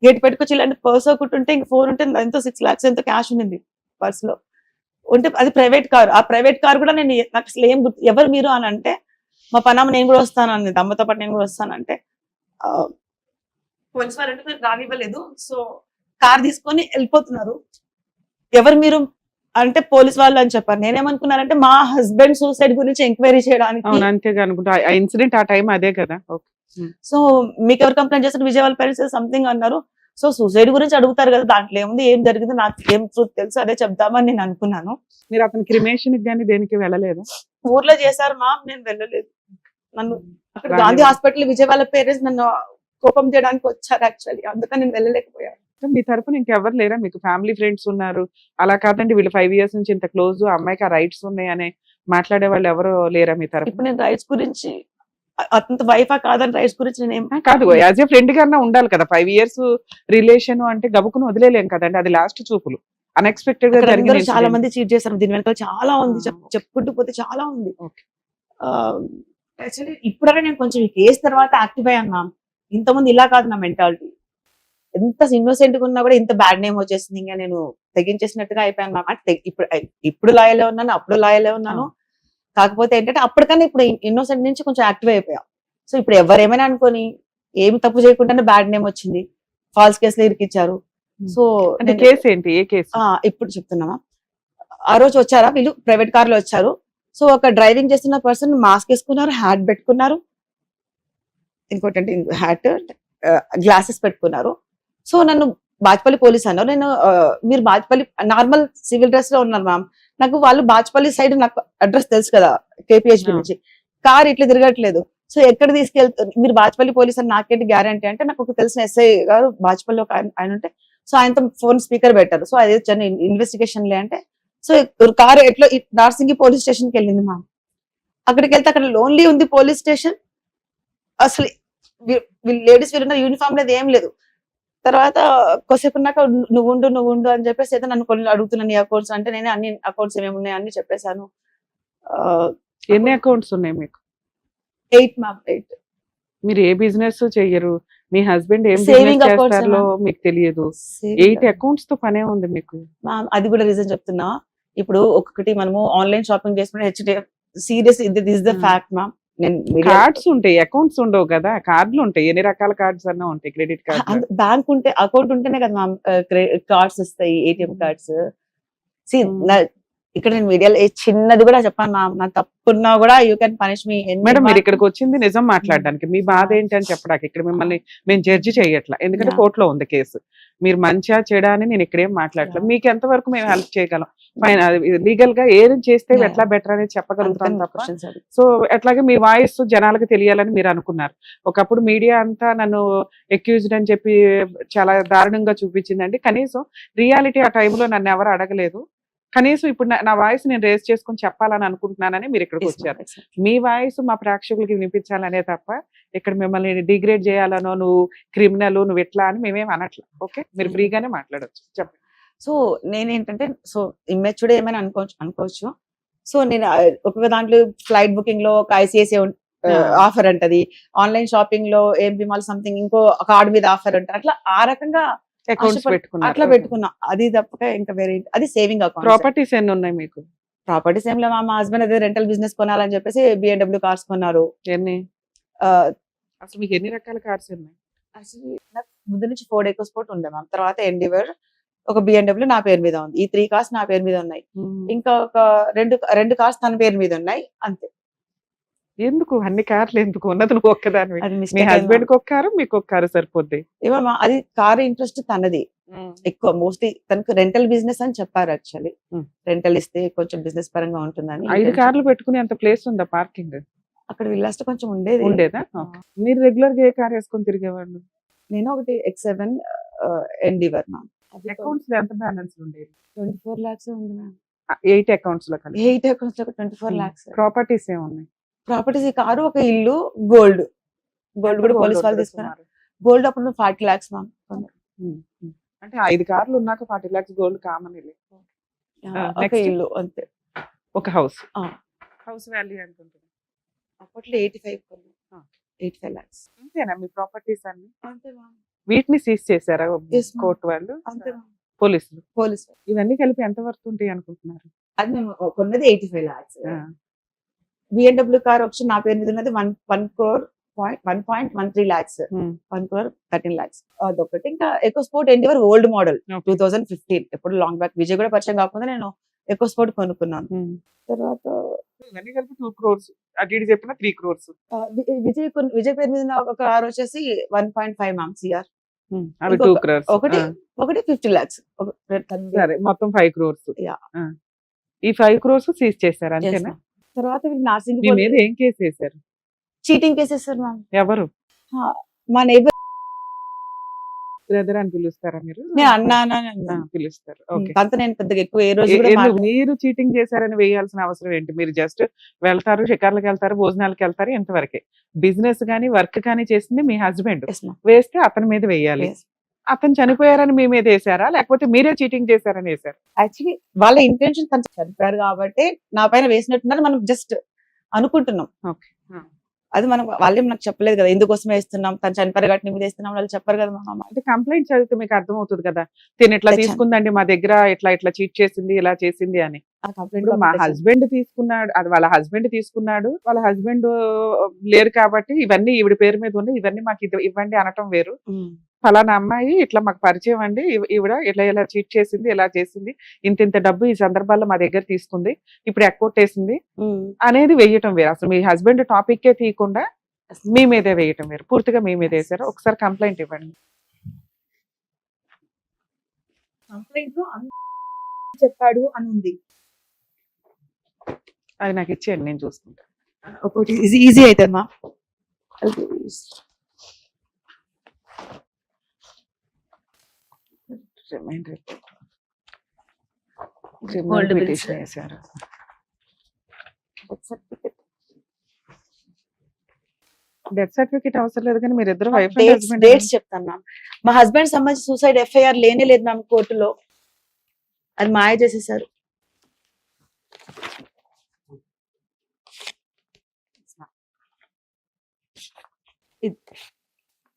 గేట్ బయటకు వచ్చి ఇలాంటి పర్స్ ఒకటి ఉంటే ఇంక 4 ఉంటే ఎంతో 6 lakhs ఎంతో క్యాష్ ఉండింది పర్స్ లో ఉంటే, అది ప్రైవేట్ కార్. ఆ ప్రైవేట్ కార్ కూడా నేను నాకు అసలు ఏం ఎవరు మీరు అని అంటే మా పనామ నేను కూడా వస్తాను అన్నది, అమ్మతో పాటు నేను కూడా వస్తానంటే పోలీస్ వాళ్ళు రానివ్వలేదు. సో కార్ తీసుకొని వెళ్ళిపోతున్నారు. ఎవరు మీరు అంటే పోలీస్ వాళ్ళు అని చెప్పారు. నేనేమనుకున్నానంటే మా హస్బెండ్ సూసైడ్ గురించి ఎంక్వైరీ చేయడానికి. అవును అంతేగా అనుకుంటా. ఆ ఇన్సిడెంట్ ఆ టైం అదే కదా. ఓకే. సో మీకు ఎవరు కంప్లైంట్ చేస్తారు, విజయవాడ పేరెంట్స్ సంథింగ్ అన్నారు. సో సూసైడ్ గురించి అడుగుతారు కదా, దాంట్లో ఏముంది, ఏం జరిగింది, నాకు ఏం ట్రూత్ తెలుసు, అదే చెప్దామని నేను అనుకున్నాను. మీరు అతని క్రిమేషన్ కానీ దేనికి వెళ్ళలేదు? ఊర్లో చేశారు మా, నేను వెళ్ళలేదు. నన్ను అక్కడ రాలేదు. గాంధీ హాస్పిటల్ విజయవాడ పేరెంట్స్ నన్ను కోపం చేయడానికి వచ్చారు యాక్చువల్లీ, అందుకని నేను వెళ్ళలేకపోయాను. మీ తరపున ఇంకెవరు లేరా? మీకు ఫ్యామిలీ ఫ్రెండ్స్ ఉన్నారు, అలా కాదండి వీళ్ళు 5 years నుంచి ఇంత క్లోజ్, అమ్మాయికి ఆ రైట్స్ ఉన్నాయి అని మాట్లాడే వాళ్ళు ఎవరు లేరా మీ తరపున? ఇప్పుడు నేను రైట్స్ గురించి, అతని వైఫా కాదని రైట్స్ గురించి నేను కాదు, యాజ్ ఏ ఫ్రెండ్ గానే ఉండాలి కదా. 5 years రిలేషన్ అంటే గబుకుని వదిలేలేం కదండి, అది లాస్ట్ చూపులు అన్ఎక్స్పెక్టెడ్ గా జరిగిన చాలా incident. మంది చీట్ చేశారు, దీని వెనకాల చాలా ఉంది, చెప్పుకుంటూ పోతే చాలా ఉంది. Okay. యాక్చువల్లీ ఇప్పుడైనా నేను కొంచెం ఈ కేసు తర్వాత యాక్టివ్ అయ్యాను మ్యామ్. ఇంతకుముందు ఇలా కాదు నా మెంటాలిటీ. ఎంత ఇన్నోసెంట్ గా ఉన్నా కూడా ఇంత బ్యాడ్ నేమ్ వచ్చేసింది, ఇంకా నేను తెగించేసినట్టుగా అయిపోయాను మ్యామ్. అంటే ఇప్పుడు లాయలే ఉన్నాను, అప్పుడు లాయలే ఉన్నాను. కాకపోతే ఏంటంటే అప్పటికన్నా ఇప్పుడు ఇన్నోసెంట్ నుంచి కొంచెం యాక్టివ్ అయిపోయాం. సో ఇప్పుడు ఎవరేమైనా అనుకొని ఏమి తప్పు చేయకుండానే బ్యాడ్ నేమ్ వచ్చింది, ఫాల్స్ కేసులు ఇరికిచ్చారు. సో అంటే కేసు ఏంటి? ఏ కేసు? ఇప్పుడు చెప్తున్నామా. ఆ రోజు వచ్చారా వీళ్ళు, ప్రైవేట్ కార్ లో వచ్చారు. సో ఒక డ్రైవింగ్ చేస్తున్న పర్సన్ మాస్క్ వేసుకున్నారు, హ్యాట్ పెట్టుకున్నారు, ఇంకోటి హ్యాట్, గ్లాసెస్ పెట్టుకున్నారు. సో నన్ను బాజ్పల్లి పోలీస్ అన్నారు. నేను మీరు బాజ్పల్లి నార్మల్ సివిల్ డ్రెస్ లో ఉన్నారు మ్యామ్. నాకు వాళ్ళు బాజ్పల్లి సైడ్ నాకు అడ్రస్ తెలుసు కదా, కేపీహెచ్బి నుంచి. కార్ ఇట్లా తిరగట్లేదు. సో ఎక్కడ తీసుకెళ్తారు మీరు, బాజ్పల్లి పోలీస్ అని నాకేంటి గ్యారంటీ అంటే, నాకు ఒక తెలిసిన ఎస్ఐ గారు బాజ్పల్లి ఒక ఆయన ఉంటే, సో ఆయనతో ఫోన్ స్పీకర్ పెట్టారు. సో అదే ఇన్వెస్టిగేషన్ లే అంటే, సో కారు ఎట్లా నార్సింగి పోలీస్ స్టేషన్కి వెళ్ళింది మ్యామ్. అక్కడికి వెళ్తే అక్కడ లోన్లీ ఉంది పోలీస్ స్టేషన్. అసలు లేడీస్ వీళ్ళున్న యూనిఫామ్ లేదు, ఏం లేదు. తర్వాత కొద్దిసేపు ఉన్నాక నువ్వు ఉండు అని చెప్పేసి అయితే నన్ను కొన్ని అడుగుతున్నాను, నీ అకౌంట్స్ అంటే నేను అన్ని అకౌంట్స్ ఏమేమి ఉన్నాయి అన్ని చెప్పేశాను. ఎన్ని అకౌంట్స్ ఉన్నాయి మీకు? 8 మ్యామ్, 8. మీరు ఏ బిజినెస్ చెయ్యరు, మీ హస్బెండ్ ఏం Saving బిజినెస్ accounts చేస్తారో మీకు తెలియదు. 8 అకౌంట్స్ తో పనే ఉంది మీకు. మ్యామ్ అది కూడా రీజన్ చెప్తున్నా. ఇప్పుడు ఒక్కొక్కటి మనము ఆన్లైన్ షాపింగ్ చేసుకుంటే HDF serious, this the fact ma'am. Cards ఉంటాయి, అకౌంట్స్ ఉండవు కదా. కార్డులు ఉంటాయి, ఎన్ని రకాల కార్డ్స్ అన్నా ఉంటాయి. క్రెడిట్ కార్డ్, బ్యాంక్ ఉంటే అకౌంట్ ఉంటేనే కదా మ్యామ్ కార్డ్స్ వస్తాయి, ఏటీఎం కార్డ్స్. ఇక్కడ నేను మీడియాలో చిన్నది కూడా చెప్పాను మ్యామ్, నా తప్పున్నా కూడా you can punish me. Madam మీరు ఇక్కడికి వచ్చింది నిజం మాట్లాడడానికి, మీ బాధ ఏంటి అని చెప్పడానికి. ఇక్కడ మిమ్మల్ని మేము జడ్జి చేయట్లా, ఎందుకంటే కోర్టులో ఉంది కేసు. మీరు మంచిగా చేయడా అని నేను ఇక్కడేం మాట్లాడలేదు. మీకు ఎంత వరకు మేము హెల్ప్ చేయగలం, లీగల్ గా ఏం చేస్తే ఎట్లా బెటర్ అనేది చెప్పగలుగుతాం తప్ప. సో అట్లాగే మీ వాయిస్ జనాలకు తెలియాలని మీరు అనుకున్నారు. ఒకప్పుడు మీడియా అంతా నన్ను ఎక్యూజ్డ్ అని చెప్పి చాలా దారుణంగా చూపించిందండి. కనీసం రియాలిటీ ఆ టైంలో నన్ను ఎవరు అడగలేదు. కనీసం ఇప్పుడు నా వాయిస్ నేను రేస్ చేసుకుని చెప్పాలని అనుకుంటున్నానని మీరు ఇక్కడికి వచ్చారు. మీ వాయిస్ మా ప్రేక్షకులకి వినిపించాలనే తప్ప ఇక్కడ మిమ్మల్ని డిగ్రేడ్ చేయాలనో, నువ్వు క్రిమినల్, నువ్వు ఎట్లా అని మేమేం అనట్లా. ఓకే, మీరు ఫ్రీగానే మాట్లాడొచ్చు, చెప్పండి. సో నేనేంటంటే, సో ఇమ్మెచ్యూర్డ్ ఏమైనా అనుకోవచ్చు. సో నేను ఒక్కొక్క దాంట్లో ఫ్లైట్ బుకింగ్ లో ఒక ఐసిఐసిఐ ఆఫర్ అంటది, ఆన్లైన్ షాపింగ్ లో ఏం మాల్ సంథింగ్ ఇంకో కార్డు మీద ఆఫర్ అంటారు. అట్లా ఆ రకంగా అకౌంట్స్ పెట్టుకున్నారు. అట్లా పెట్టుకున్నా. అది తప్పక ఇంకా వేరే అది సేవింగ్ అకౌంట్. ప్రాపర్టీస్ ఎన్ని ఉన్నాయి మీకు? ప్రాపర్టీస్ ఏం లేవు. మా హస్బెండ్ అదే రెంటల్ బిజినెస్ కొనాలని చెప్పేసి BMW కార్స్ కొన్నారు. ఎన్ని? అసలు మీకు ఎన్ని రకాల కార్స్ ఉన్నాయి? అసలు నాకు ముందు నుంచి Ford EcoSport ఉండే మ్యామ్, తర్వాత ఎండివర్, ఒక BMW నా పేరు మీద ఉంది. ఈ 3 కార్స్ నా పేరు మీద ఉన్నాయి. ఇంకా ఒక రెండు కార్స్ తన పేరు మీద ఉన్నాయి, అంతే. ఎందుకు అన్ని కార్లు ఎందుకు? ఉన్నది నువ్వు ఒక్కదానివి, మీ హస్బెండ్ కి ఒక్కారు, మీకు ఒక్కారు సరిపోద్ది. ఏమమ్మా అది కార్ ఇంట్రెస్ట్ తనది ఎక్కువ. మోస్ట్లీ తనకు రెంటల్ బిజినెస్ అని చెప్పారు. యాక్చువల్లీ రెంటల్ ఇస్తే కొంచెం బిజినెస్ పరంగా ఉంటుందని. 5 కార్లు పెట్టుకునే అంత ప్లేస్ ఉందా పార్కింగ్? అక్కడ విల్లాస్ట్ కొంచెం ఉండేదా? మీరు రెగ్యులర్ గా ఏ కార్ వేసుకొని తిరిగేవాళ్ళు? నేను ఒకటి X7 ఎండివర్ మ్యామ్. అకౌంట్స్ ఎంత బ్యాలెన్స్ ఉండేది? 24 lakhs ఉంది మ్యామ్. 8 అకౌంట్స్ లో కలిపి 8 అకౌంట్స్ లో 24 lakhs. ప్రాపర్టీస్ ఏమున్నాయి? ప్రాపర్టీస్ ఈ కారు, ఒక ఇల్లు, గోల్డ్ కూడా పోలీస్ వాళ్ళు తీసుకున్నారు. గోల్డ్ అప్పుడు 40 lakhs మ్యామ్. అంటే 5 కార్లు ఉన్నాక 40 lakhs గోల్డ్ కామన్. ఒక ఇల్లు అంతే. ఒక హౌస్ వాల్యూ ఎంత ఉంటుంది? అప్పట్లో 85 lakhs. అంతేనా మీ ప్రాపర్టీస్ అన్ని? అంతే మ్యామ్. వీటిని సీజ్ చేశారా కోర్టు వాళ్ళు? అంతే పోలీసులు. ఇవన్నీ కలిపి ఎంత వర్త్ ఉంటాయి అనుకుంటున్నారు? అది మేము కొన్నది 85 lakhs. BMW కార్ వచ్చి నా పేరు మీద ఉన్నది 1.13 lakhs. 1.13 lakhs అదొకటి. ఇంకా EcoSport ఎండివర్ ఓల్డ్ మోడల్ 2015. ఎప్పుడు లాంగ్ బ్యాక్. విజయ్ కూడా పరిచయం కాకుండా నేను ఎక్కువ స్పోర్ట్ కొనుక్కున్నాను. ఉమ్. తర్వాత ఇవన్నీ కలిపి 2 crores అటు ఇటు చెప్పిన 3 crores. విజయ్ పేరు మీద ఉన్న ఒక కార్ వచ్చేసి 1.5 మ్యామ్ సిఆర్. అవి ఇంకొక- 2 crores. ఒకటి ఆ, ఒకటి 50 lakhs. సరే మొత్తం 5 crores. Yeah. ఆ. ఈ 5 crores సీజ్ చేశారు అంతేనా? తర్వాత వీళ్ళు నార్సింగ్ మీ మీద ఏం కేసు వేశారు? Cheating cases sir ma'am. ఎవరు మా నైబర్ బ్రదర్ అని పిలుస్తారా మీరు? నేను అన్నా ఆ, పిలుస్తారు. ఓకే. అంత నేను పెద్దగా ఎక్కువ ఏ రోజు కూడా ఎందుకు మీరు చీటింగ్ చేశారని వేయాల్సిన అవసరం ఏంటి? మీరు జస్ట్ వెళ్తారు, షికార్లకు వెళ్తారు, భోజనాలకు వెళ్తారు, ఇంతవరకే. బిజినెస్ కానీ వర్క్ కానీ చేసింది మీ హస్బెండ్. వేస్తే అతని మీద వేయాలి. అతను చనిపోయారని మీ మీద వేసారా, లేకపోతే మీరే చీటింగ్ చేశారని వేశారు? యాక్చువల్లీ వాళ్ళ ఇంటెన్షన్ తను చనిపోయారు కాబట్టి నా పైన వేసినట్టున్నారు. మనం జస్ట్ అనుకుంటున్నాం. ఓకే. అది మనం వాళ్ళేం నాకు చెప్పలేదు కదా, ఎందుకోసం వేస్తున్నాం, తను చనిపోయారు కాబట్టి నీ మీద వేస్తున్నాం, వాళ్ళు చెప్పారు కదా మా అమ్మ. అంటే కంప్లైంట్ చదివితే మీకు అర్థమవుతుంది కదా, తిని ఇట్లా తెచ్చాను. తీసుకుందండి మా దగ్గర, ఇట్లా చీట్ చేసింది, ఇలా చేసింది అని. ఆ కంప్లైంట్ ఇప్పుడు మా హస్బెండ్ తీసుకున్నాడు, అది వాళ్ళ హస్బెండ్ తీసుకున్నాడు, వాళ్ళ హస్బెండ్ లేరు కాబట్టి ఇవన్నీ ఈవిడ పేరు మీద ఉన్నాయి, ఇవన్నీ మాకు ఇవ్వండి అనటం వేరు. ఫలానా అమ్మాయి ఇట్లా మాకు పరిచయం అండి, ఈవిడ ఇలా చీట్ చేసింది, ఇలా చేసింది, ఇంత డబ్బు ఈ సందర్భాల్లో మా దగ్గర తీసుకుంది, ఇప్పుడు ఎక్కొట్టేసింది అనేది వేయటం వేరు. అసలు మీ హస్బెండ్ టాపిక్కే తీయకుండా మీ మీదే వేయటం వేరు. పూర్తిగా మీ మీద వేసారు. ఒకసారి కంప్లైంట్ ఇవ్వండి. కంప్లైంట్ లో చెప్పాడు అని ఉంది. అది నాకు ఇచ్చేయండి, నేను చూసుకుంటాను. ఒకటి ఈజీ అవుతుంది మా. Reminder Gold bills. పిటిషన్ వేశారు. డెత్ సర్టిఫికేట్ అవసరం లేదు కానీ మీరు ఇద్దరు వైఫ్ అండ్ హస్బెండ్. డేట్స్ చెప్తాను మ్యామ్. మా హస్బెండ్ సంబంధించి సూసైడ్ ఎఫ్ఐఆర్ లేనే లేదు మ్యామ్ కోర్టులో. అది మాయ చేసేసారు.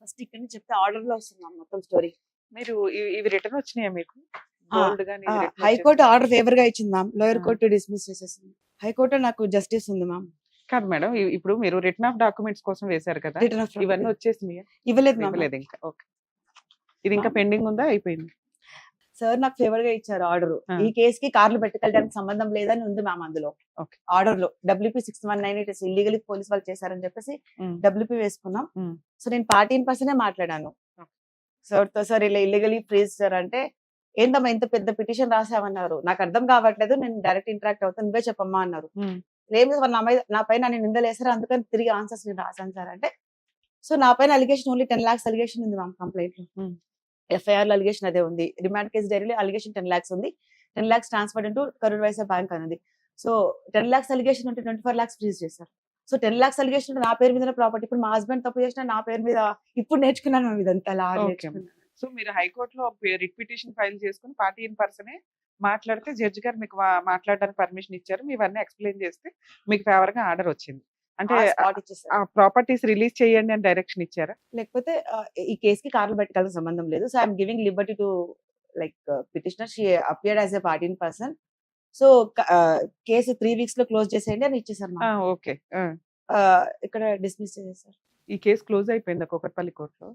ఫస్ట్ ఇక్కడ నుంచి చెప్తే ఆర్డర్ లో వస్తుంది మ్యామ్ మొత్తం స్టోరీ. మీరు ఇవి రిటర్న్ వచ్చినాయా మీకు? గోల్డ్ గానీ ఇవి return హైకోర్టు వచ్చేసాయా? ఆర్డర్ ఫేవర్ గా ఇచ్చింది మ్యామ్. లోయర్ ఆ. కోర్టు డిస్మిస్ చేసేసింది. హైకోర్టు నాకు జస్టిస్ ఉంది మ్యామ్. కాదు మేడం, ఇప్పుడు మీరు రిటర్న్ ఆఫ్ డాక్యుమెంట్స్ కోసం వేశారు కదా, రిటర్న్ ఆఫ్ ఇవన్నీ వచ్చేసినాయా? ఇవ్వలేదు మ్యామ్. ఇవ్వలేదు ఇంకా. ఓకే. ఇది ఇంకా పెండింగ్ ఉందా, అయిపోయింది? సార్ నాకు ఫేవర్ గా ఇచ్చారు ఆర్డర్. ఆ. ఈ కేసుకి కార్లు పెట్టుకెళ్ళడానికి సంబంధం లేదని ఉంది మ్యామ్ అందులో. Okay. ఆర్డర్ లో WP 6198 ఇల్లీగల్ పోలీస్ వాళ్ళు చేశారని చెప్పేసి ఉమ్. WP వేసుకున్నాం. ఉమ్. సో నేను పార్టీ ఇన్ పర్సనే మాట్లాడాను సార్ తో. సార్ ఇలా ఇల్లీగలీ ఫ్రీజ్ సార్ అంటే, ఏందమ్మా ఇంత పెద్ద పిటిషన్ రాసామన్నారు, నాకు అర్థం కావట్లేదు, నేను డైరెక్ట్ ఇంటరాక్ట్ అవుతాను, నువ్వే చెప్పమ్మా అన్నారు. ఉమ్. లేదు సార్ నా పైన నేను నిందలేసారు, అందుకని తిరిగి ఆన్సర్స్ నేను రాశాను సార్ అంటే. సో నా పైన అలిగేషన్ ఓన్లీ 10 lakhs అలిగేషన్ ఉంది మ్యామ్ కంప్లైంట్ లో. ఉమ్. ఎఫ్ఐఆర్ లో అలిగేషన్ అదే ఉంది. రిమాండ్ కేసు డైరీలో అలిగేషన్ 10 lakhs ఉంది. 10 lakhs transfer into Karur Vysya bank అని ఉంది. సో 10 lakhs అలిగేషన్ ఉంటే 24 lakhs ఫ్రీజ్ చేశారు. సో 10 lakhs అలిగేషన్ నా పేరు మీద ప్రాపర్టీ. ఇప్పుడు మా హస్బెండ్ తప్పు చేసిన నా పేరు మీద ఇప్పుడు నేర్చుకున్నాను మేము ఇదంతా లా Okay. నేర్చుకున్నాను. సో మీరు హైకోర్టులో రిట్ పిటిషన్ ఫైల్ చేసుకుని పార్టీ ఇన్ పర్సనే మాట్లాడితే జడ్జి గారు మీకు మాట్లాడడానికి పర్మిషన్ ఇచ్చారు. ఇవన్నీ ఎక్స్ప్లెయిన్ చేస్తే మీకు ఫేవర్ గా ఆర్డర్ వచ్చింది. అంటే ఆ spot ఇచ్చేసారు. ఆ ప్రాపర్టీస్ రిలీజ్ చేయండి అని డైరెక్షన్ ఇచ్చారా? లేకపోతే ఈ కేసుకి కార్లు పెట్టుకోవాల్సిన సంబంధం లేదు. So I'm giving Liberty to like petitioner. She appeared as a party in person. So case 3 weeks లో క్లోజ్ చేసేయండి అని ఇచ్చేసారు మ్యామ్. ఓకే. ఇక్కడ డిస్మిస్ చేసేసారు. ఈ కేసు క్లోజ్ అయిపోయింది కూకట్పల్లి కోర్టులో.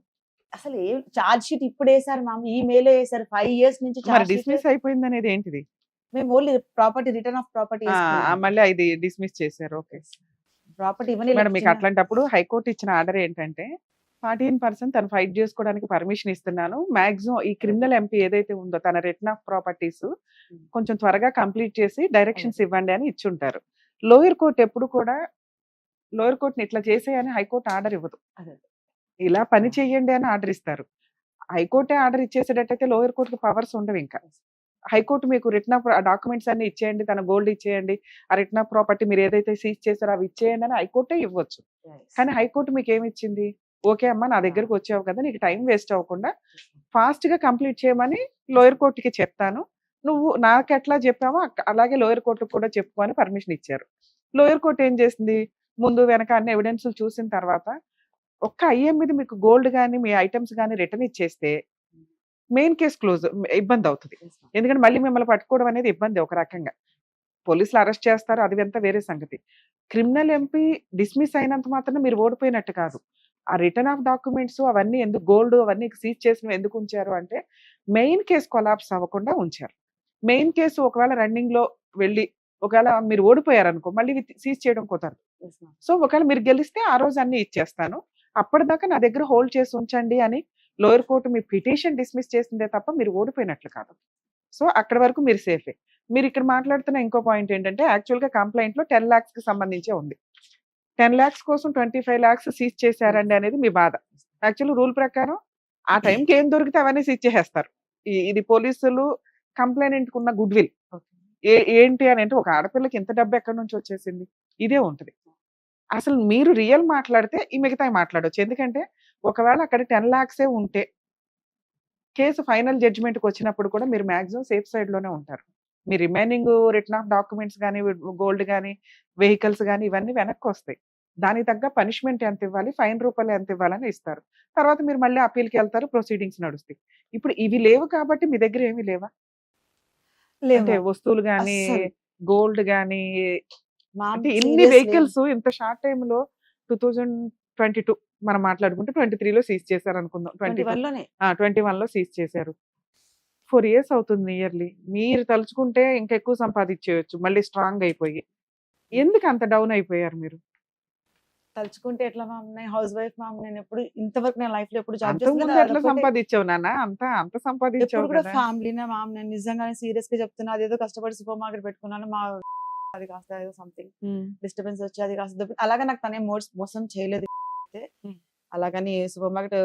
అసలు ఏం చార్జ్ షీట్ ఇప్పుడు వేసారు మ్యామ్, ఈ మేలో వేసారు. 5 years నుంచి మరి చార్జ్ షీట్. డిస్మిస్ అయిపోయింది అనేది ఏంటిది? మేము only property return of property మళ్ళీ ఇది డిస్మిస్ చేశారు. ఓకే ప్రాపర్టీ ఇవన్నీ మేడం, మీకు అట్లాంటప్పుడు హైకోర్టు ఇచ్చిన ఆర్డర్ ఏంటంటే, పార్టీ ఇన్ పర్సన్ తను ఫైట్ చేసుకోవడానికి పర్మిషన్ ఇస్తున్నాను, మాక్సిమం ఈ క్రిమినల్ ఎంపీ ఏదైతే ఉందో తన రిటర్న్ ఆఫ్ ప్రాపర్టీస్ కొంచెం త్వరగా కంప్లీట్ చేసి డైరెక్షన్స్ ఇవ్వండి అని ఇచ్చుంటారు. లోయర్ కోర్టు ఎప్పుడు కూడా లోయర్ కోర్టుని ఇట్లా చేసేయని హైకోర్టు ఆర్డర్ ఇవ్వదు. అదే. ఇలా పని చెయ్యండి అని ఆర్డర్ ఇస్తారు. హైకోర్టే ఆర్డర్ ఇచ్చేసేటట్టయితే లోయర్ కోర్టుకి పవర్స్ ఉండవు. ఇంకా హైకోర్టు మీకు రిటర్న్ ఆఫ్ డాక్యుమెంట్స్ అన్ని ఇచ్చేయండి, తన గోల్డ్ ఇచ్చేయండి, ఆ రిటర్న్ ఆఫ్ ప్రాపర్టీ మీరు ఏదైతే సీజ్ చేశారో అవి ఇచ్చేయండి అని హైకోర్టే ఇవ్వచ్చు. కానీ హైకోర్టు మీకు ఏమి ఇచ్చింది? ఓకే అమ్మా, నా దగ్గరకు వచ్చావు కదా, నీకు టైం వేస్ట్ అవ్వకుండా ఫాస్ట్ గా కంప్లీట్ చేయమని లోయర్ కోర్టుకి చెప్తాను, నువ్వు నాకు ఎట్లా చెప్పావో అలాగే లోయర్ కోర్టుకు కూడా చెప్పు అని పర్మిషన్ ఇచ్చారు. లోయర్ కోర్టు ఏం చేసింది? ముందు వెనక అన్ని ఎవిడెన్స్ చూసిన తర్వాత ఒక్క ఐఎం మీద మీకు గోల్డ్ కానీ మీ ఐటమ్స్ కానీ రిటర్న్ ఇచ్చేస్తే మెయిన్ కేసు క్లోజ్. ఇబ్బంది అవుతుంది, ఎందుకంటే మళ్ళీ మిమ్మల్ని పట్టుకోవడం అనేది ఇబ్బంది. ఒక రకంగా పోలీసులు అరెస్ట్ చేస్తారు, అది అంతా వేరే సంగతి. క్రిమినల్ ఎంపీ డిస్మిస్ అయినంత మాత్రం మీరు ఓడిపోయినట్టు కాదు. ఆ రిటర్న్ ఆఫ్ డాక్యుమెంట్స్ అవన్నీ ఎందుకు, గోల్డ్ అవన్నీ సీజ్ చేసినవి ఎందుకు ఉంచారు అంటే, మెయిన్ కేసు కొలాప్స్ అవ్వకుండా ఉంచారు. మెయిన్ కేసు ఒకవేళ రన్నింగ్ లో వెళ్ళి ఒకవేళ మీరు ఓడిపోయారనుకో మళ్ళీ సీజ్ చేయడం కుదరదు. సో ఒకవేళ మీరు గెలిస్తే ఆ రోజు అన్ని ఇచ్చేస్తాను, అప్పటిదాకా నా దగ్గర హోల్డ్ చేసి ఉంచండి అని లోయర్ కోర్టు మీ పిటిషన్ డిస్మిస్ చేసిందే తప్ప మీరు ఓడిపోయినట్లు కాదు. సో అక్కడ వరకు మీరు సేఫే. మీరు ఇక్కడ మాట్లాడుతున్న ఇంకో పాయింట్ ఏంటంటే యాక్చువల్గా కంప్లైంట్ లో 10 lakhs కి సంబంధించే ఉంది. 10 lakhs కోసం 25 lakhs సీజ్ చేశారండి అనేది మీ బాధ. యాక్చువల్ రూల్ ప్రకారం ఆ టైంకి ఏం దొరికితే అవన్నీ సీజ్ చేసేస్తారు. ఇది పోలీసులు కంప్లైంట్ కున్న గుడ్ విల్. ఏంటి అని అంటే ఒక ఆడపిల్లకి ఇంత డబ్బు ఎక్కడి నుంచి వచ్చేసింది, ఇదే ఉంటుంది. అసలు మీరు రియల్ మాట్లాడితే ఈ మిగతా మాట్లాడొచ్చు. ఎందుకంటే ఒకవేళ అక్కడ 10 lakhs ఉంటే కేసు ఫైనల్ జడ్జిమెంట్కి వచ్చినప్పుడు కూడా మీరు మాక్సిమం సేఫ్ సైడ్ లోనే ఉంటారు. మీ రిమైనింగ్ రిటర్న్ ఆఫ్ డాక్యుమెంట్స్ కానీ గోల్డ్ కానీ వెహికల్స్ కానీ ఇవన్నీ వెనక్కి వస్తాయి. దానికి తగ్గ పనిష్మెంట్ ఎంత ఇవ్వాలి, ఫైన్ రూపాయలు ఎంత ఇవ్వాలని ఇస్తారు. తర్వాత మీరు మళ్ళీ అప్పీల్కి వెళ్తారు, ప్రొసీడింగ్స్ నడుస్తాయి. ఇప్పుడు ఇవి లేవు కాబట్టి మీ దగ్గర ఏమీ లేవా? అంటే వస్తువులు కానీ గోల్డ్ కానీ అంటే ఇన్ని వెహికల్స్ ఇంత షార్ట్ టైమ్ లో 2022 మనం మాట్లాడుకుంటే 23లో సీజ్ చేశారు అనుకుందాం. 21 లో సీజ్ చేశారు. 4 years అవుతుంది ఇయర్లీ. మీరు తలుచుకుంటే ఇంకా ఎక్కువ సంపాదించేయచ్చు మళ్ళీ స్ట్రాంగ్ అయిపోయి. ఎందుకు అంత డౌన్ అయిపోయారు మీరు? తలుచుకుంటే ఎట్లా మ్యామ్, నేను హౌస్ వైఫ్ మ్యామ్. నేను ఎప్పుడు ఇంతవరకు నేను లైఫ్ లో ఎప్పుడు జాబ్ అంతకుముందు ఎట్లా సంపాదించావు నాన్న? అంత సంపాదించావు కూడా కదా. ఫ్యామిలీనే మ్యామ్. నేను నిజంగానే సీరియస్ గా చెప్తున్నా. అదేదో కష్టపడి సూపర్ మార్కెట్ పెట్టుకున్నాను, మా అది కాస్త ఏదో సంథింగ్ డిస్టర్బెన్స్ వచ్చి అది కాస్త అలాగే నాకు తనే మోసం చేయలేదు. అలాగని సూపర్ మార్కెట్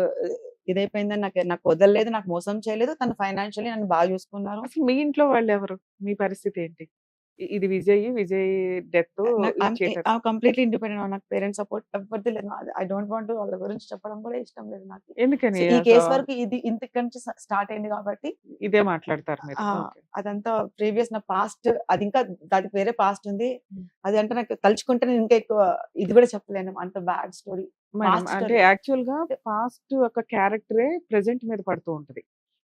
ఇదైపోయిందని నాకు వదలలేదు, నాకు మోసం చేయలేదు. తను ఫైనాన్షియల్లీ నన్ను బాగా చూసుకున్నారు. అసలు మీ ఇంట్లో వాళ్ళు ఎవరు? మీ పరిస్థితి ఏంటి? ఇది విజయ్ డెత్ కంప్లీట్లీ ఇండిపెండెంట్. నాకు పేరెంట్స్ సపోర్ట్ ఎవరిది లేదు. ఐ డోంట్ వాంట్ వాళ్ళ గురించి చెప్పడం కూడా ఇష్టం లేదు నాకు. ఎందుకని ఈ కేసు వరకు ఇది ఇంతకు నుంచి స్టార్ట్ అయింది కాబట్టి ఇదే మాట్లాడతారు మీరు. అదంతా ప్రీవియస్ నా పాస్ట్, అది ఇంకా దానికి వేరే పాస్ట్ ఉంది. అది అంటే నాకు తలుచుకుంటే నేను ఇంకా ఎక్కువ ఇది కూడా చెప్పలేను, అంత బ్యాడ్ స్టోరీ. అంటే యాక్చువల్ గా పాస్ట్ ఒక క్యారెక్టరే ప్రెసెంట్ మీద పడుతూ ఉంటది.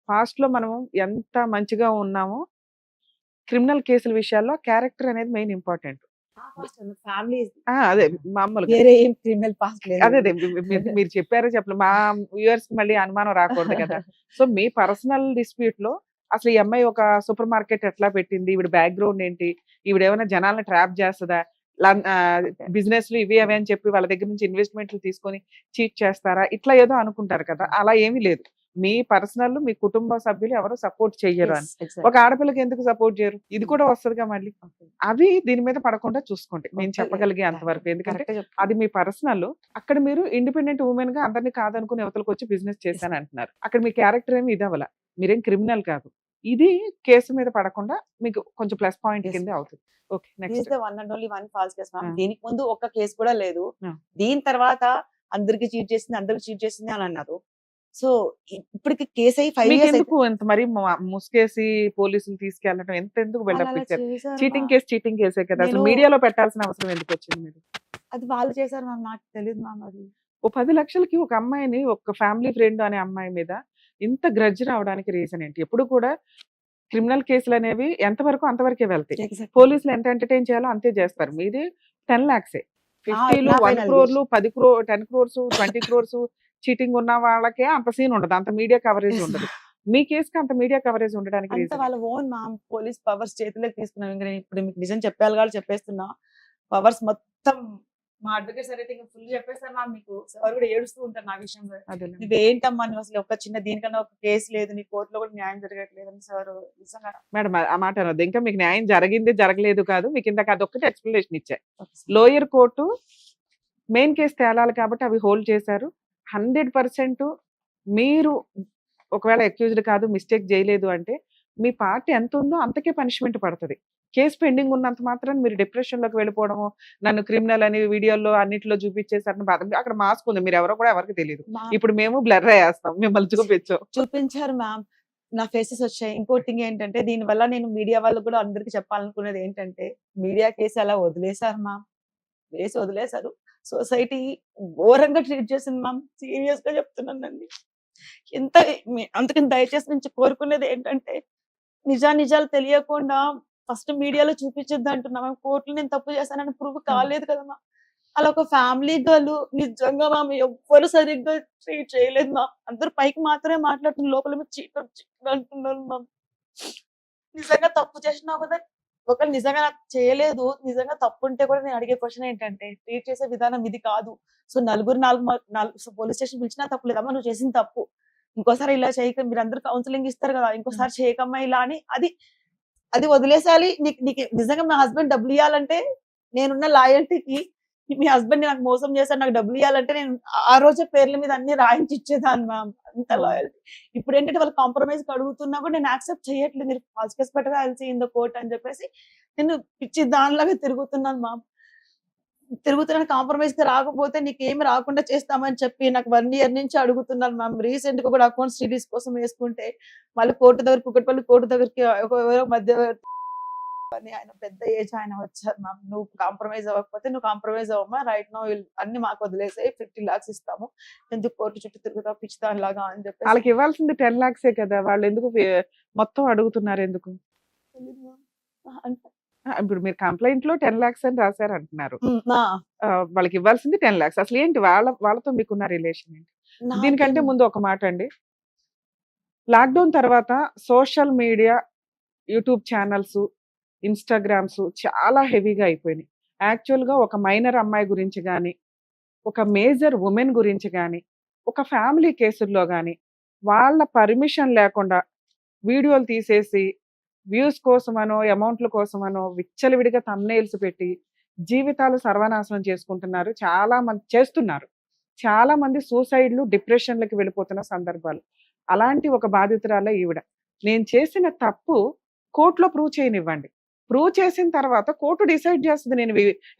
పాస్ట్ లో మనం ఎంత మంచిగా ఉన్నామో క్రిమినల్ కేసుల విషయాల్లో క్యారెక్టర్ అనేది మెయిన్ ఇంపార్టెంట్. ఫ్యామిలీ అదే మామూలుగా వేరే ఏం క్రిమినల్ పాస్ట్ లేదు. అదే మీరు చెప్పారో చెప్పలేదు, మా వ్యూవర్స్ కి మళ్ళీ అనుమానం రాకూడదు కదా. సో మీ పర్సనల్ డిస్ప్యూట్ లో అసలు ఈ అమ్మాయి ఒక సూపర్ మార్కెట్ ఎట్లా పెట్టింది, ఈవిడ బ్యాక్గ్రౌండ్ ఏంటి, ఈవిడ ఏమైనా జనాలను ట్రాప్ చేస్తుందా, బిజినెస్ లు ఇవి అవి అని చెప్పి వాళ్ళ దగ్గర నుంచి ఇన్వెస్ట్మెంట్లు తీసుకొని చీట్ చేస్తారా, ఇట్లా ఏదో అనుకుంటారు కదా. అలా ఏమీ లేదు. మీ పర్సనల్ మీ కుటుంబ సభ్యులు ఎవరు సపోర్ట్ చెయ్యరు అని. ఒక ఆడపిల్లకి ఎందుకు సపోర్ట్ చేయరు? ఇది కూడా వస్తుందిగా మళ్ళీ. అవి దీని మీద పడకుండా చూసుకోండి మేము చెప్పగలిగే అంతవరకు. ఎందుకంటే అది మీ పర్సనల్. అక్కడ మీరు ఇండిపెండెంట్ ఉమెన్ గా అందరినీ కాదనుకుని యువతలకు వచ్చి బిజినెస్ చేశాను అంటున్నారు. అక్కడ మీ క్యారెక్టర్ ఏమి ఇది అవ్వాల, మీరేం క్రిమినల్ కాదు. ఇది కేసు మీద పడకుండా మీకు కొంచెం ప్లస్ పాయింట్ కింద అవుతుంది. Okay, next. One and only one false case ma'am. దీనికి ముందు ఒక్క కేసు కూడా లేదు. దీని తర్వాత అందరికి చీట్ చేసింది అని అన్నారు. సో ఇప్పటికి కేసు అయ్యి 5 years ఎందుకు ఎంత మరి ముసుకేసి పోలీసులు తీసుకెళ్ళడం ఎందుకు బిల్డప్ ఇచ్చారు? చీటింగ్ కేసే కదా. అసలు మీడియాలో పెట్టాల్సిన అవసరం ఎందుకు వచ్చింది మీరు? అది వాళ్ళు చేశారు మ్యామ్, నాకు తెలియదు మ్యామ్. అది ఓ 10 లక్షలకి ఒక అమ్మాయిని, ఒక ఫ్యామిలీ ఫ్రెండ్ అనే అమ్మాయి మీద ఇంత గ్రడ్జ్ రావడానికి రీజన్ ఏంటి? ఎప్పుడు కూడా క్రిమినల్ కేసులు అనేవి ఎంతవరకు అంతవరకే వెళ్తాయి. పోలీసులు ఎంత ఎంటర్టైన్ చేయాలో అంతే చేస్తారు. మీది 10 lakhs 50లు 1 crore 10 crore 10 crores 20 crores cheating ఉన్న వాళ్ళకే అంత సీన్ ఉండదు, అంత మీడియా కవరేజ్ ఉండదు. మీ కేసుకి అంత మీడియా కవరేజ్ ఉండడానికి వాళ్ళ ఓన్ మ్యామ్ పోలీస్ పవర్స్ చేతిలోకి తీసుకున్నాం. ఇంకా నేను ఇప్పుడు మీకు నిజం చెప్పాలి కాబట్టి చెప్పేస్తున్నా. పవర్స్ మొత్తం మా అడ్వకేట్ సార్ అయితే ఇంకా ఫుల్ చెప్పేస్తారు మ్యామ్. మీకు సార్ కూడా ఏడుస్తూ ఉంటారు నా విషయంలో. నువ్వేంటమ్మా నువ్వు అసలు ఒక చిన్న దీనికన్నా ఒక కేసు లేదు, నీ కోర్టులో కూడా న్యాయం జరగట్లేదు అని సార్ నిజంగా. మేడం ఆ మాట అనొద్దు. ఇంకా మీకు న్యాయం జరిగింది జరగలేదు కాదు, మీకు ఇందాక అదొక్కటి ఎక్స్ప్లెనేషన్ ఇచ్చారు. లోయర్ కోర్టు మెయిన్ కేసు తేలాలి కాబట్టి అవి హోల్డ్ చేశారు. 100% మీరు ఒకవేళ అక్యూజ్డ్ కాదు, మిస్టేక్ చేయలేదు అంటే మీ పార్టీ ఎంత ఉందో అంతకే పనిష్మెంట్ పడుతుంది. కేసు పెండింగ్ ఉన్నంత మాత్రం మీరు డిప్రెషన్ లోకి వెళ్ళిపోవడము, నన్ను క్రిమినల్ అని వీడియోలో అన్నిట్లో చూపించేసారని బాధ. అక్కడ మాస్క్ ఉంది, మీరు ఎవరో కూడా ఎవరికి తెలియదు. ఇప్పుడు మేము బ్లర్ అయ్యేస్తాం, మిమ్మల్ని చూపించారు మ్యామ్, నా ఫేసెస్ వచ్చాయి. ఇంకోటి థింగ్ ఏంటంటే దీని వల్ల నేను మీడియా వాళ్ళకు కూడా అందరికి చెప్పాలనుకునేది ఏంటంటే, మీడియా కేసు అలా వదిలేశారు మ్యామ్, వేసి వదిలేశారు. సొసైటీ ఘోరంగా ట్రీట్ చేసింది మ్యామ్. సీరియస్ గా చెప్తున్నానండి. అందుకని దయచేసి నుంచి కోరుకునేది ఏంటంటే, నిజాలు తెలియకుండా ఫస్ట్ మీడియాలో చూపించొద్దు అంటున్నా మ్యామ్. కోర్టులో నేను తప్పు చేశానని ప్రూవ్ కాలేదు కదా మ్యామ్. అలా ఒక ఫ్యామిలీ గర్ల్ నిజంగా మ్యామ్ ఎవ్వరు సరిగ్గా ట్రీట్ చేయలేదు మ్యామ్. అందరు పైకి మాత్రమే మాట్లాడుతున్నారు, లోపల చీట్ అంటున్నారు మ్యామ్. నిజంగా తప్పు చేసినా కదా ఒకవేళ నిజంగా నాకు చేయలేదు, నిజంగా తప్పు ఉంటే కూడా నేను అడిగే క్వశ్చన్ ఏంటంటే, ట్రీట్ చేసే విధానం ఇది కాదు. సో నలుగురు పోలీస్ స్టేషన్ పిలిచినా తప్పు లేదమ్మా, నువ్వు చేసింది తప్పు. ఇంకోసారి ఇలా చేయక, మీరందరూ కౌన్సిలింగ్ ఇస్తారు కదా, ఇంకోసారి చేయకమ్మా ఇలా అని, అది అది వదిలేసేయాలి. నీకు నిజంగా మా హస్బెండ్ డబ్బులు ఇవ్వాలంటే, నేనున్న లాయల్టీకి మీ హస్బెండ్ నాకు మోసం చేశాడు, నాకు డబ్బులు ఇవ్వాలంటే నేను ఆ రోజే పేర్ల మీద అన్ని రాయించి ఇచ్చేదాన్ని మ్యామ్. అంత లాయల్టీ. ఇప్పుడు ఏంటంటే వాళ్ళు కాంప్రమైజ్ అడుగుతున్నా కూడా నేను యాక్సెప్ట్ చేయట్లేదు. మీరు false case better I will see in the court అని చెప్పేసి నేను పిచ్చి దానిలాగా తిరుగుతున్నాను మ్యామ్. తిరుగుతున్నాను, కాంప్రమైజ్ కి రాకపోతే నీకేమి రాకుండా చేస్తామని చెప్పి నాకు 1 year నుంచి అడుగుతున్నాను మ్యామ్. రీసెంట్ గా కూడా అకౌంట్ సిరీస్ కోసం వేసుకుంటే మళ్ళీ కోర్టు దగ్గర, కుకట్పల్లి కోర్టు దగ్గరికి ఎవరో మధ్య అని, ఆయన పెద్ద ఏజ్ ఆయన వచ్చారు మ్యామ్. నువ్వు కాంప్రమైజ్ అవ్వకపోతే నువ్వు కాంప్రమైజ్ అవ్వమ్మా, రైట్ నో అన్ని మాకు వదిలేసాయి, 50 lakhs ఇస్తాము, ఎందుకు కోర్టు చుట్టూ తిరుగుతావు పిచ్చిదాని లాగా అని చెప్పి. వాళ్ళకి ఇవ్వాల్సింది 10 lakhs కదా, వాళ్ళు ఎందుకు మొత్తం అడుగుతున్నారు ఎందుకు? ఇప్పుడు మీరు కంప్లైంట్ లో 10 lakhs అని రాశారు అంటున్నారు. వాళ్ళకి ఇవ్వాల్సింది 10 lakhs. అసలు ఏంటి వాళ్ళతో మీకున్న రిలేషన్ ఏంటి? దీనికంటే ముందు ఒక మాట అండి, లాక్డౌన్ తర్వాత social media, YouTube channels, Instagrams చాలా హెవీగా అయిపోయినాయి. యాక్చువల్గా ఒక మైనర్ అమ్మాయి గురించి కానీ, ఒక మేజర్ ఉమెన్ గురించి కానీ, ఒక ఫ్యామిలీ కేసుల్లో కానీ వాళ్ళ పర్మిషన్ లేకుండా వీడియోలు తీసేసి వ్యూస్ కోసమనో అమౌంట్ల కోసమనో విచ్చలవిడిగా థంబ్నెయిల్స్ పెట్టి జీవితాలు సర్వనాశనం చేసుకుంటున్నారు. చాలా మంది చేస్తున్నారు. చాలా మంది సూసైడ్లు, డిప్రెషన్లకి వెళ్ళిపోతున్న సందర్భాలు. అలాంటి ఒక బాధితురాలే ఈవిడ. నేను చేసిన తప్పు కోర్టులో ప్రూవ్ చేయనివ్వండి. ప్రూవ్ చేసిన తర్వాత కోర్టు డిసైడ్ చేస్తుంది నేను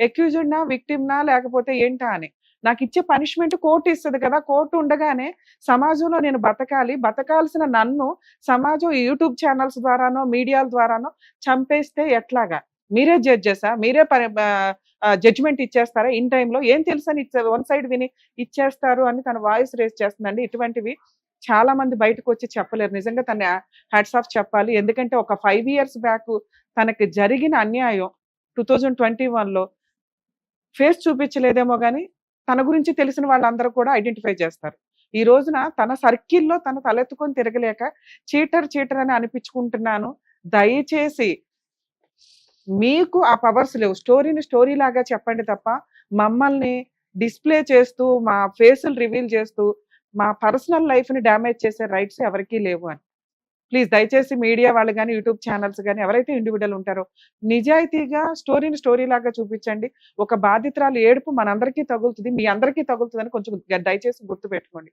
అక్యూజ్డ్నా, విక్టిమ్నా లేకపోతే ఏంటా అని. నాకు ఇచ్చే పనిష్మెంట్ కోర్టు ఇస్తుంది కదా. కోర్టు ఉండగానే సమాజంలో నేను బతకాల్సిన నన్ను సమాజం యూట్యూబ్ ఛానల్స్ ద్వారానో, మీడియాల ద్వారానో చంపేస్తే ఎట్లాగా? మీరే జడ్జెసా? మీరే జడ్జిమెంట్ ఇచ్చేస్తారా ఇన్ టైంలో? ఏం తెలుసని వన్ సైడ్ విని ఇచ్చేస్తారు అని తన వాయిస్ రేస్ చేస్తుందండి. ఇటువంటివి చాలా మంది బయటకు వచ్చి చెప్పలేరు. నిజంగా తన హ్యాట్స్ ఆఫ్ చెప్పాలి. ఎందుకంటే ఒక 5 years బ్యాక్ తనకి జరిగిన అన్యాయం 2021లో ఫేస్ చూపించలేదేమో కానీ తన గురించి తెలిసిన వాళ్ళందరూ కూడా ఐడెంటిఫై చేస్తారు. ఈ రోజున తన సర్కిల్లో తన తలెత్తుకొని తిరగలేక చీటర్ అని అనిపించుకుంటున్నాను. దయచేసి మీకు ఆ పవర్స్ లేవు. స్టోరీని స్టోరీ లాగా చెప్పండి తప్ప మమ్మల్ని డిస్ప్లే చేస్తూ, మా ఫేసులు రివీల్ చేస్తూ, మా పర్సనల్ లైఫ్ని డ్యామేజ్ చేసే రైట్స్ ఎవరికీ లేవు అని ప్లీజ్ దయచేసి మీడియా వాళ్ళు కానీ, యూట్యూబ్ ఛానల్స్ కానీ, ఎవరైతే ఇండివిజువల్ ఉంటారో నిజాయితీగా స్టోరీని స్టోరీ లాగా చూపించండి. ఒక బాధితురాలు ఏడుపు మనందరికీ తగులుతుంది, మీ అందరికీ తగులుతుందని కొంచెం దయచేసి గుర్తుపెట్టుకోండి.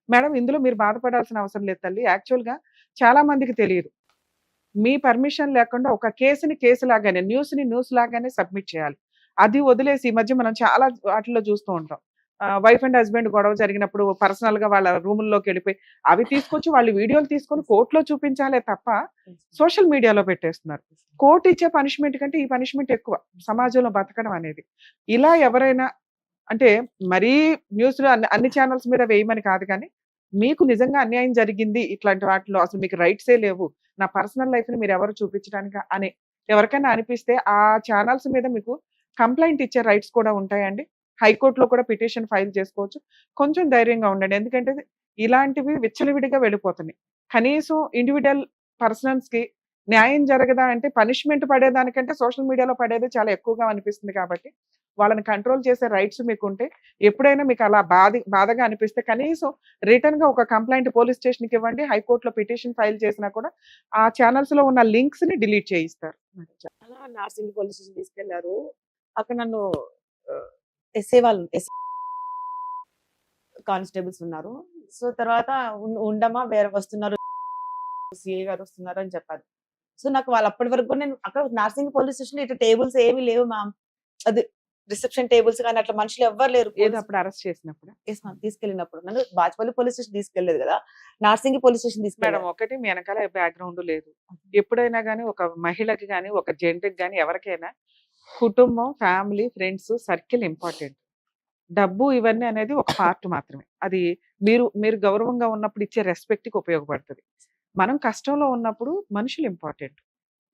మేడం, ఇందులో మీరు బాధపడాల్సిన అవసరం లేదు తల్లి. యాక్చువల్గా చాలా మందికి తెలియదు. మీ పర్మిషన్ లేకుండా ఒక కేసుని కేసు లాగానే, న్యూస్ని న్యూస్ లాగానే సబ్మిట్ చేయాలి. అది వదిలేసి ఈ మధ్య మనం చాలా వాటిలో చూస్తూ ఉంటాం. వైఫ్ అండ్ హస్బెండ్ గొడవ జరిగినప్పుడు పర్సనల్ గా వాళ్ళ రూముల్లోకి వెళ్ళిపోయి అవి తీసుకొచ్చి వాళ్ళు వీడియోలు తీసుకొని కోర్టులో చూపించాలే తప్ప సోషల్ మీడియాలో పెట్టేస్తున్నారు. కోర్టు ఇచ్చే పనిష్మెంట్ కంటే ఈ పనిష్మెంట్ ఎక్కువ సమాజంలో బతకడం అనేది. ఇలా ఎవరైనా అంటే మరీ న్యూస్లో అన్ని ఛానల్స్ మీద వేయమని కాదు, కానీ మీకు నిజంగా అన్యాయం జరిగింది ఇట్లాంటి వాటిలో అసలు మీకు రైట్సే లేవు, నా పర్సనల్ లైఫ్ని మీరు ఎవరు చూపించడానికి అని ఎవరికైనా అనిపిస్తే ఆ ఛానల్స్ మీద మీకు కంప్లైంట్ ఇచ్చే రైట్స్ కూడా ఉంటాయండి. హైకోర్టులో కూడా పిటిషన్ ఫైల్ చేసుకోవచ్చు. కొంచెం ధైర్యంగా ఉండండి. ఎందుకంటే ఇలాంటివి విచ్చలవిడిగా వెళ్ళిపోతున్నాయి. కనీసం ఇండివిజువల్ పర్సన్స్కి న్యాయం జరగదా అంటే పనిష్మెంట్ పడేదానికంటే సోషల్ మీడియాలో పడేది చాలా ఎక్కువగా అనిపిస్తుంది. కాబట్టి వాళ్ళని కంట్రోల్ చేసే రైట్స్ మీకు ఉంటే ఎప్పుడైనా మీకు అలా బాధగా అనిపిస్తే కనీసం రిటర్న్ గా ఒక కంప్లైంట్ పోలీస్ స్టేషన్కి ఇవ్వండి. హైకోర్టులో పిటిషన్ ఫైల్ చేసినా కూడా ఆ ఛానల్స్ లో ఉన్న లింక్స్ ని డిలీట్ చేయిస్తారు. అలా నార్సింగ్ పోలీస్ స్టేషన్ తీసుకెళ్లారు. అక్కడ నన్ను ఎస్ఏ వాళ్ళు కానిస్టేబుల్స్ ఉన్నారు. సో తర్వాత ఉండమా వేరే వస్తున్నారు, సిఐ గారు వస్తున్నారు అని చెప్పారు. సో నాకు వాళ్ళు అప్పటి వరకు నేను అక్కడ నార్సింగ్ పోలీస్ స్టేషన్ ఇట్లా టేబుల్స్ ఏమీ లేవు మ్యామ్. అది రిసెప్షన్ టేబుల్స్ కానీ అట్లా మనుషులు ఎవ్వరు లేరు. అప్పుడు అరెస్ట్ చేసినప్పుడు తీసుకెళ్ళినప్పుడు నన్ను బాజ్పల్లి పోలీస్ స్టేషన్ తీసుకెళ్లేదు కదా, నార్సింగ్ పోలీస్ స్టేషన్ తీసుకెళ్ళాను. ఒకటి మీ వెనకాల బ్యాక్గ్రౌండ్ లేదు. ఎప్పుడైనా కానీ ఒక మహిళకి కానీ ఒక జెంట్కి కానీ ఎవరికైనా కుటుంబం, ఫ్యామిలీ, ఫ్రెండ్స్, సర్కిల్ ఇంపార్టెంట్. డబ్బు ఇవన్నీ అనేది ఒక పార్ట్ మాత్రమే. అది మీరు గౌరవంగా ఉన్నప్పుడు ఇచ్చే రెస్పెక్ట్కి ఉపయోగపడుతుంది. మనం కష్టంలో ఉన్నప్పుడు మనుషులు ఇంపార్టెంట్.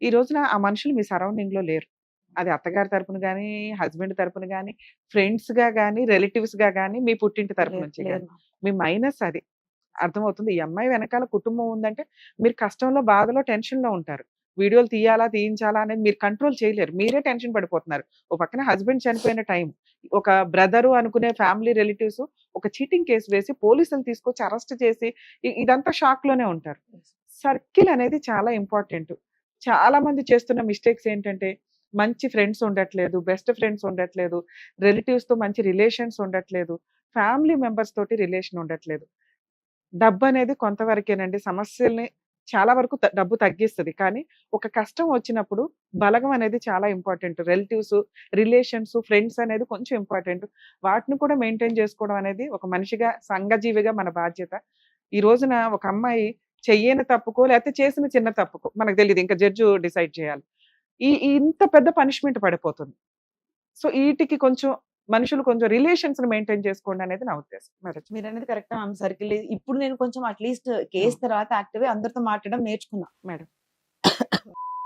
ఈ రోజున ఆ మనుషులు మీ సరౌండింగ్ లో లేరు. అది అత్తగారి తరపున కానీ, హస్బెండ్ తరపున కానీ, ఫ్రెండ్స్ గా కానీ, రిలేటివ్స్ గా కానీ, మీ పుట్టింటి తరపు నుంచి కానీ మీ మైనస్ అది అర్థమవుతుంది. ఈ అమ్మాయి వెనకాల కుటుంబం ఉందంటే మీరు కష్టంలో, బాధలో, టెన్షన్ లో ఉంటారు. వీడియోలు తీయాలా తీయించాలా అనేది మీరు కంట్రోల్ చేయలేరు, మీరే టెన్షన్ పడిపోతున్నారు. ఓ పక్కన హస్బెండ్ చనిపోయిన టైం, ఒక బ్రదరు అనుకునే ఫ్యామిలీ రిలేటివ్స్ ఒక చీటింగ్ కేసు వేసి పోలీసులు తీసుకొచ్చి అరెస్ట్ చేసి ఇదంతా షాక్ లోనే ఉంటారు. సర్కిల్ అనేది చాలా ఇంపార్టెంట్. చాలా మంది చేస్తున్న మిస్టేక్స్ ఏంటంటే మంచి ఫ్రెండ్స్ ఉండట్లేదు, బెస్ట్ ఫ్రెండ్స్ ఉండట్లేదు, రిలేటివ్స్ తో మంచి రిలేషన్స్ ఉండట్లేదు, ఫ్యామిలీ మెంబర్స్ తోటి రిలేషన్ ఉండట్లేదు. డబ్బు అనేది కొంతవరకేనండి, సమస్యల్ని చాలా వరకు డబ్బు తగ్గిస్తుంది. కానీ ఒక కష్టం వచ్చినప్పుడు బలగం అనేది చాలా ఇంపార్టెంట్. రిలేటివ్స్, రిలేషన్స్, ఫ్రెండ్స్ అనేది కొంచెం ఇంపార్టెంట్. వాటిని కూడా మెయింటైన్ చేసుకోవడం అనేది ఒక మనిషిగా, సంఘజీవిగా మన బాధ్యత. ఈ రోజున ఒక అమ్మాయి చెయ్యని తప్పుకో లేకపోతే చేసిన చిన్న తప్పుకో మనకు తెలియదు, ఇంకా జడ్జి డిసైడ్ చేయాలి. ఇంత పెద్ద పనిష్మెంట్ పడిపోతుంది. సో వీటికి కొంచెం మనుషులు కొంచెం రిలేషన్స్ మెయింటైన్ చేసుకోండి అనేది నా ఉద్దేశం. మరి మీరు అనేది కరెక్ట్ మ్యామ్. సర్కిల్ ఇప్పుడు నేను కొంచెం అట్లీస్ట్ కేసు తర్వాత యాక్టివ్ అందరితో మాట్లాడడం నేర్చుకున్నా మేడం.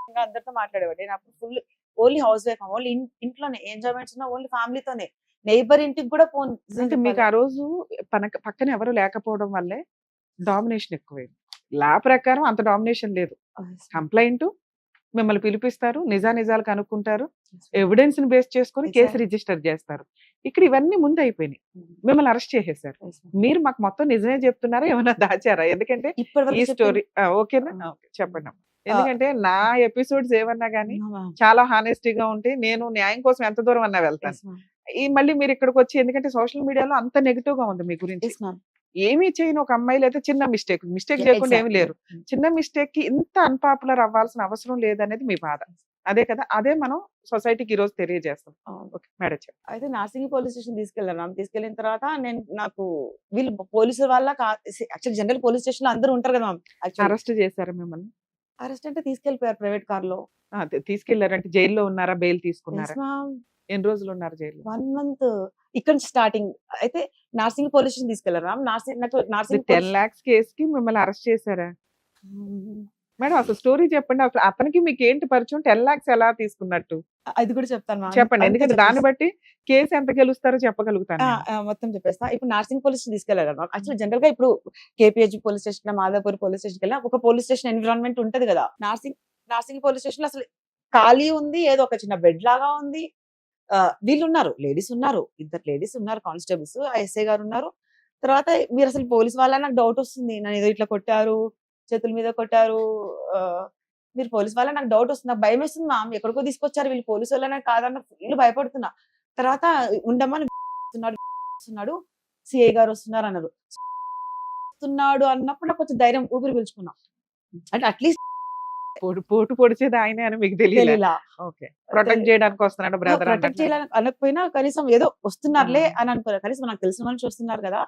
ఇంకా అందరితో మాట్లాడేవాడు. నేను అప్పుడు full only house wife, only ఇంట్లోనే ఎంజాయ్మెంట్స్ ఉన్నా ఓన్లీ ఫ్యామిలీతోనే. నైబర్ ఇంటికి కూడా ఫోన్. అంటే మీకు ఆ రోజు పక్కన ఎవరు లేకపోవడం వల్లే డామినేషన్ ఎక్కువైంది. లా ప్రకారం అంత డామినేషన్ లేదు. కంప్లైంట్, మిమ్మల్ని పిలిపిస్తారు, నిజాలు కనుక్కుంటారు, ఎవిడెన్స్ ని బేస్ చేసుకొని కేసు రిజిస్టర్ చేస్తారు. ఇక్కడ ఇవన్నీ ముందు అయిపోయినాయి, మిమ్మల్ని అరెస్ట్ చేసేసారు. మీరు మాకు మొత్తం నిజమే చెప్తున్నారా, ఏమైనా దాచారా? ఎందుకంటే ఈ స్టోరీ ఓకేనా? ఓకే, చెప్పండి అమ్మా. ఎందుకంటే నా ఎపిసోడ్స్ ఏమన్నా గానీ చాలా హానెస్టీగా ఉంటే నేను న్యాయం కోసం ఎంత దూరం అన్నా వెళ్తాను. మళ్ళీ మీరు ఇక్కడికి వచ్చి, ఎందుకంటే సోషల్ మీడియాలో అంత నెగిటివ్ గా ఉంది మీ గురించి. ఏమీ చేయని ఒక అమ్మాయిలు అయితే చిన్న మిస్టేక్ చేయకుండా ఏమి లేరు. చిన్న మిస్టేక్ కి ఇంత అన్పాపులర్ అవ్వాల్సిన అవసరం లేదనేది మీ బాధ. అదే కదా, అదే మనం సొసైటీకి ఈ రోజు తెలియజేస్తాం. ఓకే మేడం, అయితే నార్సింగి పోలీస్ స్టేషన్ తీసుకెళ్ళాను. తీసుకెళ్ళిన తర్వాత నాకు వీళ్ళు పోలీసుల వల్ల యాక్చువల్ జనరల్ పోలీస్ స్టేషన్ లో అందరూ ఉంటారు కదా మ్యామ్. అరెస్ట్ చేశారు మిమ్మల్ని? అరెస్ట్ అంటే తీసుకెళ్లిపోయారు ప్రైవేట్ కార్ లో. తీసుకెళ్లారు అంటే జైల్లో ఉన్నారా, బెయిల్ తీసుకున్నారా? ఎన్ని రోజులు ఉన్నారు జైల్లో? 1 month. ఇక్కడ నుంచి స్టార్టింగ్ అయితే నార్సింగి పోలీస్ స్టేషన్ తీసుకెళ్లారు మ్యామ్. నార్సింగి 10 lakhs కేసుకి మిమ్మల్ని అరెస్ట్ చేశారా మేడం? అసలు స్టోరీ చెప్పండి. అసలు అతనికి మీకు ఏంటి పరిచయం? 10 lakhs ఎలా తీసుకున్నట్టు అది కూడా చెప్తాను మ్యామ్. చెప్పండి, ఎందుకంటే దాన్ని బట్టి కేసు ఎంత గెలుస్తారో చెప్పగలుగుతాను. మొత్తం చెప్పేస్తా. ఇప్పుడు నార్సింగ్ పోలీస్ స్టేషన్ తీసుకెళ్లారు మ్యామ్. యాక్చువల్ జనరల్ గా ఇప్పుడు KPH police station, Madhapur police station కి ఒక పోలీస్ స్టేషన్ ఎన్విరాన్మెంట్ ఉంటది కదా. నార్సింగ్ పోలీస్ స్టేషన్ లో అసలు ఖాళీ ఉంది, ఏదో ఒక చిన్న బెడ్ లాగా ఉంది. వీళ్ళు ఉన్నారు, లేడీస్ ఉన్నారు, 2 లేడీస్ ఉన్నారు, కానిస్టేబుల్స్, ఎస్ఐ గారు ఉన్నారు. తర్వాత మీరు అసలు పోలీస్ వాళ్ళ నాకు డౌట్ వస్తుంది. నన్ను ఏదో ఇట్లా కొట్టారు, చేతుల మీద కొట్టారు, మీరు పోలీస్ వాళ్ళ నాకు డౌట్ వస్తుంది. నాకు భయం వేస్తుంది మ్యామ్. ఎక్కడికో తీసుకొచ్చారు వీళ్ళు, పోలీసు వాళ్ళనే కాదన్న వీళ్ళు భయపడుతున్నా. తర్వాత ఉండమని వస్తున్నాడు, సిఐ గారు వస్తున్నారు అన్నారు. వస్తున్నాడు అన్నప్పుడు నాకు కొంచెం ధైర్యం, ఊపిరి పీల్చుకున్నా. అంటే అట్లీస్ట్ పోటు పొడిచేది ఆయనే అని మీకు తెలియలా? ఓకే, ప్రొటెక్ట్ చేయడానికి వస్తున్నాడు బ్రదర్. ప్రొటెక్ట్ చేయాలని అనకపోయినా కనీసం ఏదో వస్తున్నారులే అని అనుకోలేదు. కనీసం నాకు తెలిసిన మనిషి వస్తున్నారు కదా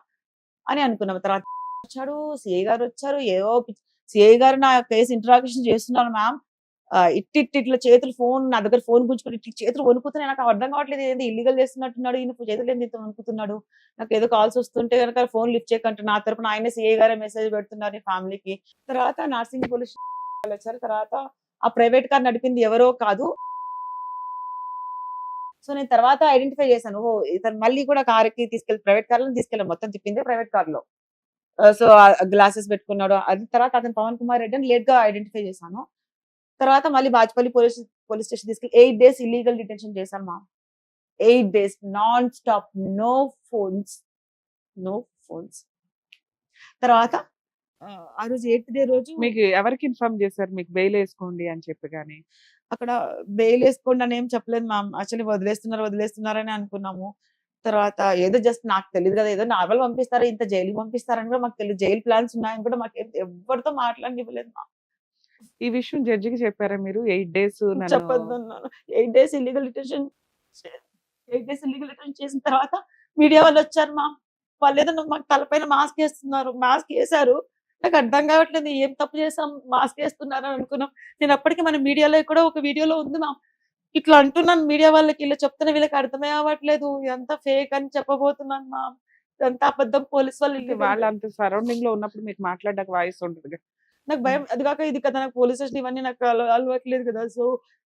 అని అనుకున్నాం. తర్వాత వచ్చాడు, సిఐ గారు వచ్చారు. ఏవో సిఐ గారు నా కేసు ఇంటరాక్షన్ చేస్తున్నారు మ్యామ్. ఇట్లా చేతులు ఫోన్, నా దగ్గర ఫోన్ గుంజుకొని ఇట్లా చేతులు వణుకుతున్నాయి. నాకు అర్థం కావట్లేదు, ఏంది ఇల్లీగల్ చేస్తున్నట్టున్నాడు ఈయన, చేతులు ఏంది ఇంత వణుకుతున్నాడు. నాకు ఏదో కాల్స్ వస్తుంటే కనుక ఫోన్ లిఫ్ట్ చేయకంటే నా తరపున ఆయనే సిఐ గారే మెసేజ్ పెడుతున్నారు ఫ్యామిలీకి. తర్వాత నార్సింగ్ పోలీస్ వచ్చారు. తర్వాత ఆ ప్రైవేట్ కార్ నడిపింది ఎవరో కాదు. సో నేను తర్వాత ఐడెంటిఫై చేశాను, ఇతను మళ్ళీ కూడా కార్ కి తీసుకెళ్ళి ప్రైవేట్ కార్ లో తీసుకెళ్ళాను. మొత్తం తిప్పిందే ప్రైవేట్ కార్ లో. సో గ్లాసెస్ పెట్టుకున్నాడు. అది తర్వాత అతను పవన్ కుమార్ రెడ్డి అని లేట్ గా ఐడెంటిఫై చేశాను. తర్వాత మళ్ళీ బాజ్పల్లి పోలీస్ స్టేషన్ తీసుకెళ్ళి 8 days ఇల్లీగల్ డిటెన్షన్ చేశాను మా. 8 days non stop, no phones. తర్వాత ఆ రోజు 8th day రోజు మీకు ఎవరికి ఇన్ఫార్మ్ చేశారు మీకు బెయిల్ వేసుకోండి అని చెప్పి? కానీ అక్కడ బెయిల్ వేసుకోండి అని ఏం చెప్పలేదు మ్యామ్. యాక్చువల్లీ వదిలేస్తున్నారని అనుకున్నాము. తర్వాత ఏదో జస్ట్ నాకు తెలియదు కదా, ఏదో నార్మల్ పంపిస్తారు, ఇంత జైలు పంపిస్తారని కూడా మాకు తెలియదు. జైలు ప్లాన్స్ ఉన్నాయని కూడా మాకు ఎవరితో మాట్లాడివ్వలేదు మా. ఈ విషయం జడ్జికి చెప్పారా మీరు? 8 days చెప్పొద్దు అన్నాను. 8 days ఇల్లీగల్ డిటెన్షన్ చేసిన తర్వాత మీడియా వాళ్ళు వచ్చారు మా. వాళ్ళు ఏదో మాకు తలపైన మాస్క్ వేసారు. నాకు అర్థం కావట్లేదు, ఏం తప్పు చేసాం మాస్క్ వేస్తున్నారు అని అనుకున్నాం. నేను అప్పటికి మన మీడియాలో కూడా ఒక వీడియోలో ఉంది మా. ఇట్లా అంటున్నాను మీడియా వాళ్ళకి, ఇలా చెప్తున్నా వీళ్ళకి అర్థమే అవ్వట్లేదు, ఎంత ఫేక్ అని చెప్పబోతున్నాను మా. ఇదంతా అబద్ధం, పోలీస్ వాళ్ళు అంత సరౌండింగ్ లో ఉన్నప్పుడు మీకు మాట్లాడడానికి వాయిస్ ఉంటుంది. నాకు భయం. అది కాక ఇది కదా, నాకు పోలీస్ స్టేషన్ ఇవన్నీ నాకు అలవాట్లేదు కదా. సో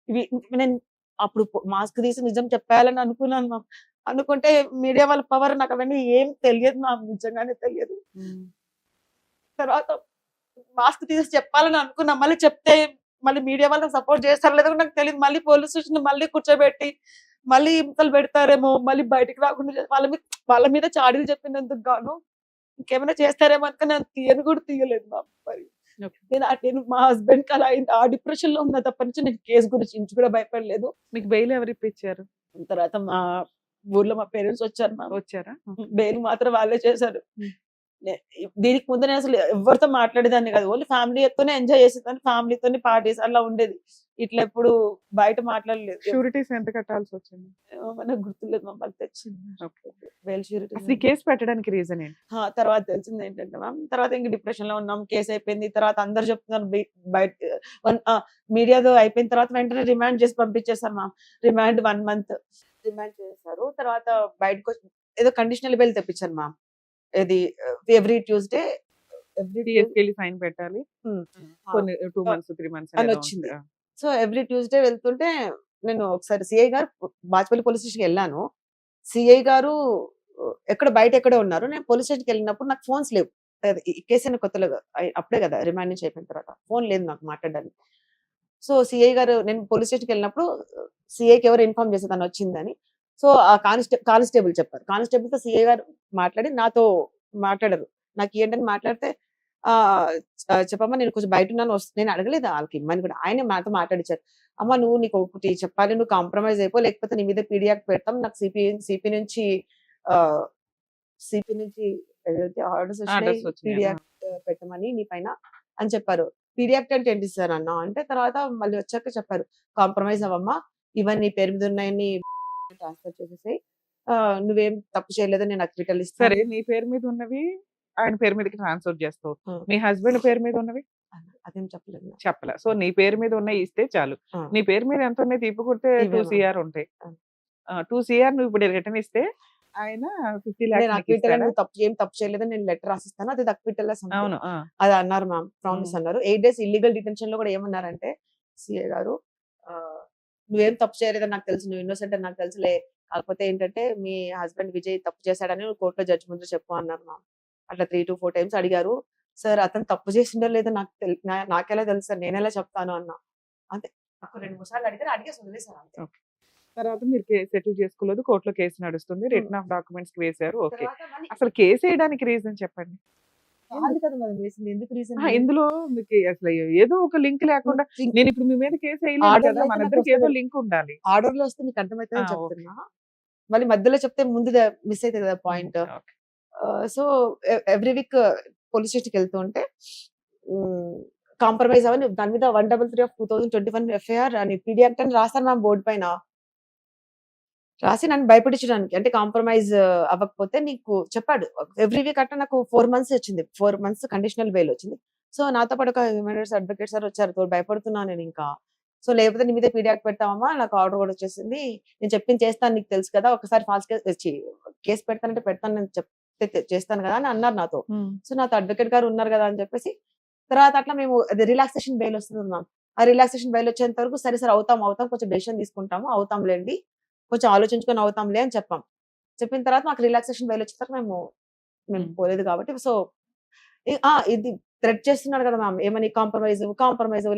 ఇవి నేను అప్పుడు మాస్క్ తీసి నిజం చెప్పాలని అనుకున్నాను మ్యామ్. అనుకుంటే మీడియా వాళ్ళ పవర్ నాకు అవన్నీ ఏం తెలియదు మ్యామ్, నిజంగానే తెలియదు. తర్వాత మాస్క్ తీసి చెప్పాలని అనుకున్నా, మళ్ళీ చెప్తే మళ్ళీ మీడియా వాళ్ళకి సపోర్ట్ చేస్తారు లేదో నాకు తెలియదు. మళ్ళీ పోలీస్ స్టేషన్ మళ్ళీ కూర్చోబెట్టి మళ్ళీ హింసలు పెడతారేమో, మళ్ళీ బయటికి రాకుండా వాళ్ళ మీద చాడీలు చెప్పినందుకు గాను ఇంకేమైనా చేస్తారేమో అనుకుని నేను తీయను కూడా తీయలేదు మా మరి. నేను మా హస్బెండ్ కి అలా అయింది. ఆ డిప్రెషన్ లో ఉన్న తప్ప నుంచి నేను కేసు గురించి ఇంచు కూడా భయపడలేదు. మీకు బెయిల్ ఎవరు ఇప్పించారు? తర్వాత మా ఊర్లో మా పేరెంట్స్ వచ్చారు. మా వచ్చారా? బెయిల్ మాత్రం వాళ్ళే చేశారు. Hmm. దీనికి ముందు నేను అసలు ఎవరితో మాట్లాడేదాన్ని కాదు. ఓన్లీ ఫ్యామిలీతోనే ఎంజాయ్ చేసేదాన్ని, ఫ్యామిలీతోనే పార్టీస్ అలా ఉండేది. ఇట్లా ఎప్పుడు బయట మాట్లాడలేదు. షూరిటీస్ ఎంత కట్టాల్సి వచ్చింది? నాకు గుర్తులేదు, మమ్మల్ని తెచ్చింది బెయిల్ షూరిటీ. అసలు ఈ కేసు పెట్టడానికి రీజన్ ఏంటి? తర్వాత తెలిసింది ఏంటంటే మ్యామ్, తర్వాత ఇంక డిప్రెషన్ లో ఉన్నాం, కేసు అయిపోయింది. తర్వాత అందరు చెప్తున్నారు బయట మీడియాలో అయిపోయిన తర్వాత వెంటనే రిమాండ్ చేసి పంపించేసారు మ్యామ్. రిమాండ్ 1 month రిమాండ్ చేశారు. తర్వాత బయటకు వచ్చి ఏదో కండిషనల్ బెయిల్ తెప్పించాను మ్యామ్. ఇది ఎవ్రీ ట్యూస్డే TSK ఫైన్ పెట్టాలి కొన్ని 2 months 3 months అని వచ్చింది. సో ఎవ్రీ ట్యూస్డే వెళ్తుంటే నేను ఒకసారి సిఐ గారు బాచ్పల్లి పోలీస్ స్టేషన్కి వెళ్ళాను. సిఐ గారు బయట ఎక్కడో ఉన్నారు. నేను పోలీస్ స్టేషన్కి వెళ్ళినప్పుడు నాకు ఫోన్స్ లేవు. ఈ కేసు అయిన కొత్తలో అప్పుడే కదా రిమాండ్ నుంచి అయిపోయిన తర్వాత ఫోన్ లేదు నాకు మాట్లాడడానికి. సో సిఐ గారు, నేను పోలీస్ స్టేషన్కి వెళ్ళినప్పుడు సిఐకి ఎవరు ఇన్ఫార్మ్ చేసి తను వచ్చిందని. సో ఆ కానిస్టేబుల్ చెప్పారు. కానిస్టేబుల్ తో సిఐ గారు మాట్లాడి నాతో మాట్లాడారు. నాకు ఏంటని మాట్లాడితే చెప్పమ్మా నేను కొంచెం బయట ఉన్నాను, నేను అడగలేదు వాళ్ళకి ఇమ్మని కూడా. ఆయన మాతో మాట్లాడించారు. అమ్మ నువ్వు నీకు ఒకటి చెప్పాలి, నువ్వు కాంప్రమైజ్ అయిపో, లేకపోతే నీ మీద పీడీ యాక్ట్ పెడతాం, నాకు సిపి నుంచి ఏదైతే ఆర్డర్స్ వచ్చినాయి పీడీ యాక్ట్ పెట్టమని నీ పైన అని చెప్పారు. పీడీ యాక్ట్ అంటే ఏంటి సార్ అన్నా అంటే, తర్వాత మళ్ళీ వచ్చాక చెప్పారు కాంప్రమైజ్ అవ్వమ్మా, ఇవన్నీ నీ పేరు మీద ఉన్నాయని ట్రాన్స్ఫర్ చేసేసాయి, నువ్వేం తప్పు చేయలేదు, నేను అక్విటల్ ఇస్తాను. సరే, నీ పేరు మీద ఉన్నవి ఆయన పేరు మీదకి ట్రాన్స్ఫర్ చేస్తావు, మీ హస్బెండ్ పేరు మీద ఉన్నవి అదేం చెప్పలేదు. చెప్పలే. సో నీ పేరు మీద ఉన్నాయి ఇస్తే చాలు. నీ పేరు మీద ఎంత ఉన్నాయి తిప్పి కొడితే 2 CR ఉంటాయి. 2 CR నువ్వు ఇప్పుడు రిటర్న్ ఇస్తే ఆయన 50 lakhs తప్పు చేయలేదు, నేను లెటర్ రాసిస్తాను, అది అక్విటల్. అవును, అది అన్నారు మ్యామ్, ప్రామిస్ అన్నారు. 8 days ఇల్లీగల్ డిటెన్షన్ లో కూడా ఏమన్నారంటే సిఏ గారు, నువ్వేం తప్పు చేయలేదని నాకు తెలుసు, నువ్వు ఇన్నోసెంట్ అని నాకు తెలుసులే, కాకపోతే ఏంటంటే మీ హస్బెండ్ విజయ్ తప్పు చేశాడని కోర్టులో జడ్జి ముందు చెప్పు అన్నారు మ్యామ్. అట్లా 3 to 4 times అడిగారు. సార్ అతను తప్పు చేసిండో లేదో నాకెలా తెలుసు సార్, నేనెలా చెప్తాను అన్నా. అంతే, నాకు 2-3 సార్లు అడిగేసి వదిలేసారు అంతే. తర్వాత మీరు సెటిల్ చేసుకోలేదు, కోర్టులో కేసు నడుస్తుంది, రిటర్న్ ఆఫ్ డాక్యుమెంట్స్ వేసారు. ఓకే, అసలు కేసు వేయడానికి రీజన్ చెప్పండి. ఎందుకు రీజన్? ఇందులో మీకు అసలు ఏదో ఒక లింక్ లేకుండా, నేను ఇప్పుడు మీ మీద కేసు వేయలేదు కదా, మన ఇద్దరికి ఏదో లింక్ ఉండాలి. ఆర్డర్ లో వస్తే మీకు అర్థమైతే చెప్తున్నా, మళ్ళీ మధ్యలో చెప్తే ముందు మిస్ అవుతుంది కదా point. So every week police స్టేషన్కి వెళ్తూ ఉంటే కాంప్రమైజ్ అవని దాని మీద 133 of 2021 FIR అని పీడీ యాక్ట్ అని రాస్తాను మ్యామ్ బోర్డు పైన. రాసి నన్ను భయపడించడానికి, అంటే కాంప్రమైజ్ అవ్వకపోతే నీకు చెప్పాడు. ఎవ్రీ వీక్ అట్లా నాకు 4 months వచ్చింది, 4 months కండిషనల్ బెయిల్ వచ్చింది. సో నాతో పాటు ఒక హ్యూమన్ రైట్స్ అడ్వకేట్ సార్ వచ్చారు, తోడు భయపడుతున్నాను నేను ఇంకా. సో లేకపోతే నీ మీద పీడీ యాక్ట్ పెడతామమ్మా, నాకు ఆర్డర్ కూడా వచ్చేసింది, నేను చెప్పింది చేస్తాను, నీకు తెలుసు కదా, ఒకసారి ఫాల్స్ కేసు పెడతానంటే పెడతాను, నేను చెప్తే చేస్తాను కదా అని అన్నారు నాతో. సో నాతో అడ్వకేట్ గారు ఉన్నారు కదా అని చెప్పేసి, తర్వాత అట్లా మేము అది రిలాక్సేషన్ బెయిల్ వస్తుంది మ్యామ్. ఆ రిలాక్సేషన్ బెయిల్ వచ్చేంత వరకు సరే సార్ అవుతాం కొంచెం డెసిషన్ తీసుకుంటాము, అవుతాంలేండి, కొంచెం ఆలోచించుకొని అవుతాంలే అని చెప్పిన తర్వాత మాకు రిలాక్సేషన్ బెయిల్ వచ్చేసరికి మేము పోలేదు కాబట్టి. సో ఇది థ్రెట్ చేస్తున్నాడు కదా మ్యామ్, ఏమని కాంప్రమైజ్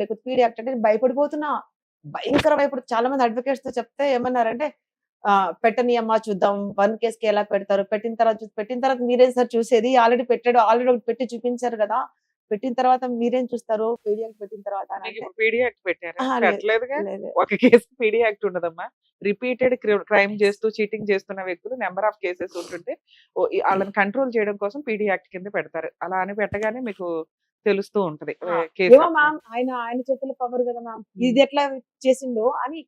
లేకపోతే పీడీ యాక్ట్ అంటే భయపడిపోతున్నా, భయంకర భయపడు. చాలా మంది అడ్వకేట్స్ తో చెప్తే ఏమన్నారంటే, పెట్టని అమ్మా చూద్దాం, 1 కేసుకి ఎలా పెడతారు, పెట్టిన తర్వాత మీరేం సార్ చూసేది, ఆల్రెడీ ఒకటి పెట్టి చూపించారు కదా, పెట్టిన తర్వాత మీరేం చూస్తారు, పీడీ యాక్ట్ పెట్టిన తర్వాత. పీడీ యాక్ట్ పెట్టలేదుగా, ఒక కేసు పీడీ యాక్ట్ ఉండదమ్మా. రిపీటెడ్ క్రైమ్ చేస్తూ చీటింగ్ చేస్తున్న వ్యక్తులు నెంబర్ ఆఫ్ కేసెస్ ఉంటుంటే వాళ్ళని కంట్రోల్ చేయడం కోసం పీడీ యాక్ట్ కింద పెడతారు. అలా అని పెట్టగానే మీకు తెలుస్తూ ఉంటది ఆయన చేతుల పవర్ కదా మ్యామ్, ఇది ఎట్లా చేసిండో అని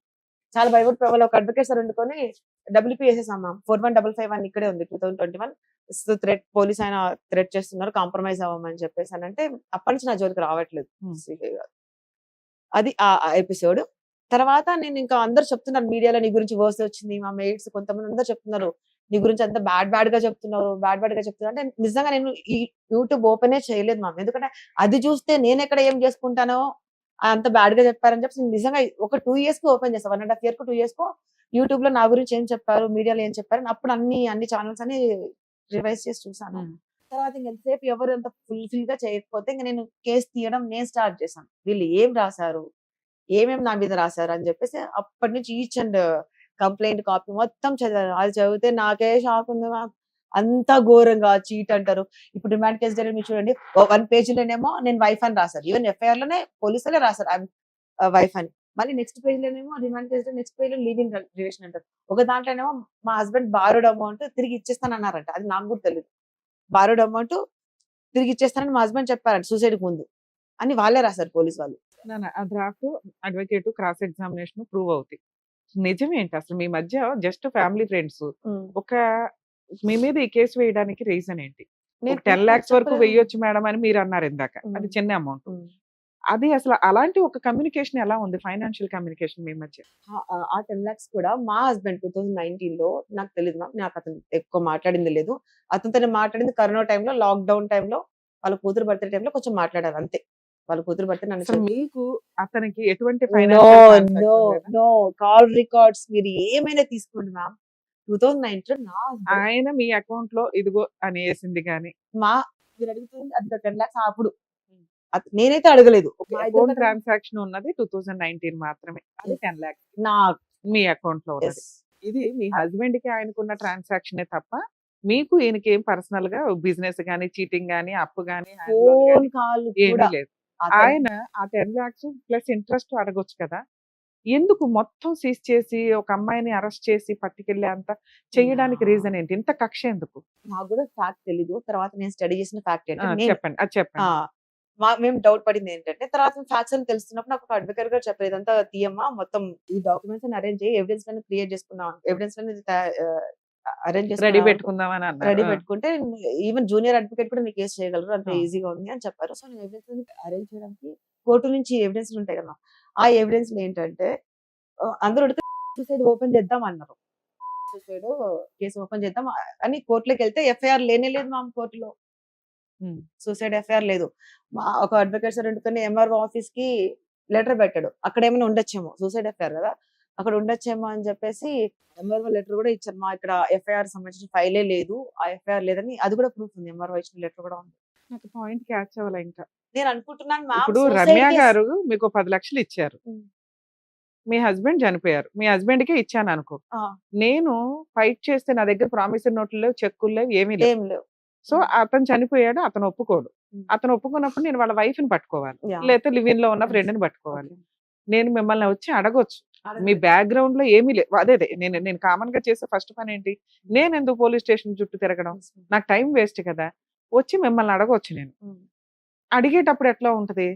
చాలా భయపడిపోవాలి. ఒక అడ్వకేట్ సార్ వండుకొని WP వేసేసాం మ్యామ్. 4155 ఇక్కడే ఉంది 2021. థ్రెట్ పోలీస్ ఆయన థ్రెట్ చేస్తున్నారు, కాంప్రమైజ్ అవ్వమని చెప్పేసి అని అంటే అప్పటి నుంచి నా జోలికి రావట్లేదు. అది ఆ ఎపిసోడ్. తర్వాత నేను ఇంకా అందరు చెప్తున్నారు మీడియాలో, నీ గురించి వర్స్ వచ్చింది, మా మేట్స్ కొంతమంది అందరు చెప్తున్నారు నీ గురించి అంత బ్యాడ్ గా చెప్తున్నారు అంటే నిజంగా నేను ఈ యూట్యూబ్ ఓపెనే చేయలేదు మ్యామ్. ఎందుకంటే అది చూస్తే నేను ఎక్కడ ఏం చేసుకుంటానో అంత బ్యాడ్ గా చెప్పారని చెప్పి నిజంగా ఒక 2 years కి ఓపెన్ చేస్తాను, 1.5 year 2 years కు యూట్యూబ్ లో నా గురించి ఏం చెప్పారు, మీడియాలో ఏం చెప్పారు అప్పుడు అన్ని ఛానల్స్ అని రివైజ్ చేసి చూసాను. తర్వాత ఎంతసేపు ఎవరు ఎంత ఫుల్ఫిల్ గా చేయకపోతే ఇంకా నేను కేసు తీయడం నేను స్టార్ట్ చేశాను. వీళ్ళు ఏం రాశారు, ఏమేమి నా మీద రాశారు అని చెప్పేసి అప్పటి నుంచి ఈచ్ అండ్ కంప్లైంట్ కాపీ మొత్తం చదివాను. అది చదివితే నాకే షాక్ ఉంది మ్యామ్. అంత ఘోరంగా చీట్ అంటారు. ఇప్పుడు రిమాండ్ కేసు జరిగింది మీరు చూడండి. 1 పేజీలోనేమో నేను వైఫ్ అని రాశారు. ఈవెన్ ఎఫ్ఐఆర్ లోనే పోలీసులే రాశారు వైఫ్ అని. మళ్ళీ నెక్స్ట్ పేజ్ లోనేమో రిమాండ్ కేసు నెక్స్ట్ పేజ్ లో లివ్ ఇన్ రిలేషన్ అంటారు. ఒక దాంట్లోనేమో మా హస్బెండ్ బారోడ్ అమౌంట్ తిరిగి ఇచ్చేస్తానన్నారంట. అది నాకు కూడా తెలియదు. బారోడ్ అమౌంట్ తిరిగి ఇచ్చేస్తానని మా హస్బెండ్ చెప్పారంట సూసైడ్ ముందు అని వాళ్ళే రాశారు పోలీస్ వాళ్ళు. ఆ draft advocate cross examination prove అవుతాయి. నిజమేంటి అసలు మీ మధ్య జస్ట్ ఫ్యామిలీ ఫ్రెండ్స్ ఒక మీ మీద ఈ కేసు వేయడానికి రీజన్ ఏంటి? నేను 10 lakhs వరకు చెప్పలేదు. వెయ్యొచ్చు మేడం అని మీరు అన్నారు ఇందాక. అది చిన్న అమౌంట్. అది అసలు అలాంటి ఒక కమ్యూనికేషన్ ఎలా ఉంది? ఫైనాన్షియల్ కమ్యూనికేషన్ మీ మధ్య? ఆ 10 lakhs కూడా మా హస్బెండ్ 2019 లో నాకు తెలియదు మ్యామ్. నాకు అతను ఎక్కువ మాట్లాడింది లేదు. అతనితో నేను మాట్లాడింది కరోనా టైంలో, లాక్డౌన్ టైంలో, వాళ్ళ కూతురు బర్త్డే టైంలో కొంచెం మాట్లాడారు అంతే. వాళ్ళ కూతురు బర్త్డే నన్ను అసలు మీకు అతనికి ఎటువంటి no financial no no call records మీరు ఏమైనా తీసుకోండి మ్యామ్. 2019 నా husband ఆయన మీ అకౌంట్ లో ఇదిగో అని వేసింది కానీ మా మీరు అడుగుతుంది అది 10 lakhs అప్పుడు నేనైతే అడగలేదు. మా ఇద్దరి అకౌంట్ దగ్గర ట్రాన్సాక్షన్ ఉన్నది 2019 మాత్రమే. అది 10 lakhs నా మీ అకౌంట్ లో ఉన్నది. yes. ఇది మీ హస్బెండ్ కి ఆయనకున్న ట్రాన్సాక్షనే తప్ప మీకు ఈయనకి ఏం పర్సనల్ గా బిజినెస్ గానీ, చీటింగ్ గానీ, అప్పు గానీ, ఫోన్ కాల్ ఏమీ కూడా లేదు. అతను- ఆయన ఆ 10 lakhs ప్లస్ ఇంట్రెస్ట్ అడగొచ్చు కదా. ఎందుకు మొత్తం సీజ్ చేసి ఒక అమ్మాయిని అరెస్ట్ చేసి పట్టుకెళ్ళే అంత చేయడానికి రీజన్ ఏంటి? ఇంత కక్ష ఎందుకు? నాకు కూడా ఫ్యాక్ట్ తెలీదు. తర్వాత నేను స్టడీ చేసిన ఫ్యాక్ట్ ఆ, ఏంటంటే చెప్పండి, అది చెప్పండి. మేము డౌట్ పడింది ఏంటంటే తర్వాత ఫ్యాక్ట్స్ అని తెలుస్తున్నప్పుడు నాకు ఒక అడ్వకేట్ గారు చెప్పారు ఇదంతా తీయమ్మా మొత్తం ఈ డాక్యుమెంట్స్ అని అరేంజ్ చేయి ఎవిడెన్స్ లను క్రియేట్ చేసుకున్నాం ఎవిడెన్స్ లను అరేంజ్ రెడీ పెట్టుకుందామని రెడీ అన్నారు. పెట్టుకుంటే ఈవెన్ జూనియర్ అడ్వకేట్ కూడా మీకు కేసు చేయగలరు అంత ఆ. ఈజీగా ఉంది అని చెప్పారు. సో నేను ఎవిడెన్స్ అరేంజ్ చేయడానికి కోర్టు నుంచి ఎవిడెన్స్ ఉంటాయి కదా ఆ ఎవిడెన్స్ ఏంటంటే అందరూ సూసైడ్ ఓపెన్ చేద్దాం అన్నారు. సూసైడ్ కేసు ఓపెన్ చేద్దాం అని కోర్టులోకి వెళ్తే ఎఫ్ఐఆర్ లేనే లేదు మా కోర్టులో. సూసైడ్ ఎఫ్ఐఆర్ లేదు. ఒక అడ్వకేట్ సార్ ఎందుకని ఎంఆర్ఓ ఆఫీస్ కి లెటర్ పెట్టాడు. అక్కడ ఏమైనా ఉండొచ్చేమో సూసైడ్ ఎఫ్ఐఆర్ కదా అక్కడ ఉండొచ్చేమో అని చెప్పేసి ఎంఆర్ఓ లెటర్ కూడా ఇచ్చారు. మా ఇక్కడ ఎఫ్ఐఆర్ సంబంధించిన ఫైలే లేదు ఆ ఎఫ్ఐఆర్ లేదని అది కూడా ప్రూఫ్ ఉంది. ఎంఆర్ఓ ఇచ్చిన లెటర్ కూడా ఉంది. నాకు పాయింట్ క్యాచ్ అవ్వాలి. ఇంకా నేను అనుకుంటున్నాను ma'am, ఇప్పుడు suicide రమ్య case- గారు మీకు 10 లక్షలు ఇచ్చారు. ఉమ్. మీ హస్బెండ్ చనిపోయారు. మీ హస్బెండ్ కే ఇచ్చాను అనుకో. ఆ, నేను ఫైట్ చేస్తే నా దగ్గర ప్రామిసరీ నోట్లు లేవు, చెక్కులు లేవు, ఏమీ లేవు. ఏం లేవు. సో అతను చనిపోయాడు, అతను ఒప్పుకోడు. ఉమ్. అతను ఒప్పుకున్నప్పుడు నేను వాళ్ళ వైఫ్ ని పట్టుకోవాలి, Yeah. లేకపోతే లివ్ ఇన్ లో ఉన్న ఫ్రెండ్ ని పట్టుకోవాలి. Okay. నేను మిమ్మల్ని వచ్చి అడగొచ్చు. మీ బ్యాక్గ్రౌండ్ లో ఏమీ లేదు. అదే నేను కామన్ గా చేసే ఫస్ట్ పని ఏంటి, నేను ఎందుకు పోలీస్ స్టేషన్ చుట్టూ తిరగడం, నాకు టైం వేస్ట్ కదా. వచ్చి మిమ్మల్ని అడగొచ్చు. నేను ఉమ్. అడిగేటప్పుడు ఎట్లా ఉంటది,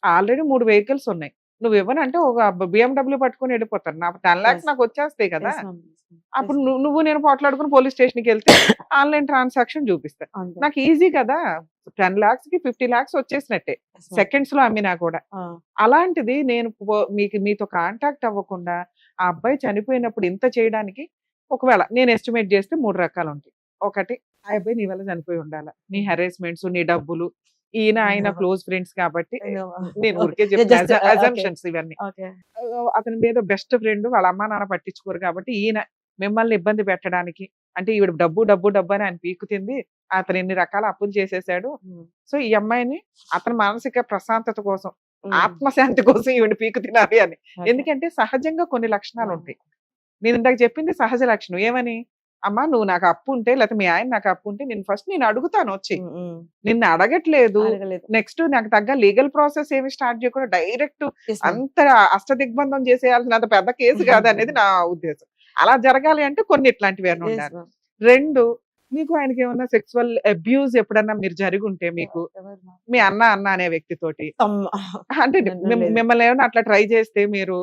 ఆల్రెడీ 3 వెహికల్స్ ఉన్నాయి, నువ్వు ఇవ్వనంటే ఒక BMW పట్టుకుని వెళ్ళిపోతాను. నాకు 10 lakhs Yes. నాకు వచ్చేస్తాయి కదా. Yes, ma'am. Yes, ma'am. అప్పుడు Yes, నువ్వు నేను పోట్లాడుకుని పోలీస్ స్టేషన్ కి వెళ్తే ఆన్లైన్ ట్రాన్సాక్షన్ చూపిస్తా. అంతే. నాకు ఈజీ కదా. 10 lakhs కి 50 lakhs వచ్చేసినట్టే Yes, ma'am. సెకండ్స్ లో అమ్మినా కూడా. ఆ, అలాంటిది నేను మీతో కాంటాక్ట్ అవ్వకుండా ఆ అబ్బాయి చనిపోయినప్పుడు ఇంత చేయడానికి ఒకవేళ నేను ఎస్టిమేట్ చేస్తే 3 రకాలు ఉంటాయి. ఒకటి, ఆ అబ్బాయి నీ వల్ల చనిపోయి ఉండాలి, నీ హెరాస్మెంట్స్, నీ డబ్బులు, ఈయన ఆయన క్లోజ్ ఫ్రెండ్స్ కాబట్టి అయ్యో. నేను ఊరికే Just, చెప్తాను okay. అజంప్షన్స్ ఇవన్నీ. Okay. అతని మీద బెస్ట్ ఫ్రెండ్, వాళ్ళ అమ్మా నాన్న పట్టించుకోరు కాబట్టి ఈయన మిమ్మల్ని ఇబ్బంది పెట్టడానికి, అంటే ఈవిడ డబ్బు డబ్బు డబ్బు అని ఆయన పీకుతుంది, అతను ఎన్ని రకాల అప్పులు చేసేసాడు. ఉమ్. సో ఈ అమ్మాయిని అతని మానసిక ప్రశాంతత కోసం, ఉమ్. ఆత్మశాంతి కోసం ఈవిడ పీకు తినాలి అని. Okay. ఎందుకంటే సహజంగా కొన్ని లక్షణాలు ఉంటాయి. నేను ఇందాక చెప్పింది సహజ లక్షణం. ఏమని, అమ్మా నువ్వు నాకు అప్పు ఉంటే, లేకపోతే మీ ఆయన నాకు అప్పు ఉంటే నేను ఫస్ట్ నేను అడుగుతాను వచ్చి, ఉమ్, ఉమ్. నిన్ను అడగట్లేదు. అడగలేదు. నెక్స్ట్ నాకు తగ్గ లీగల్ ప్రాసెస్ ఏమి స్టార్ట్ చేయకుండా డైరెక్ట్ Yes, ma'am. అంత అష్టదిగ్బంధం చేసేయాల్సినంత పెద్ద కేసు కాదు అనేది నా ఉద్దేశం. అలా జరగాలి అంటే కొన్ని ఇట్లాంటివి అని Yes, ఉండాలి. ma'am. 2, మీకు ఆయనకి ఏమన్నా సెక్సువల్ అబ్యూజ్ ఎప్పుడన్నా మీరు జరిగి ఉంటే మీకు, ఎవరు ma'am? మీ అన్న అనే వ్యక్తితోటి, అమ్మ. అంటే నన్ను లేదు. మిమ్మల్ని ఏమైనా అట్లా ట్రై చేస్తే మీరు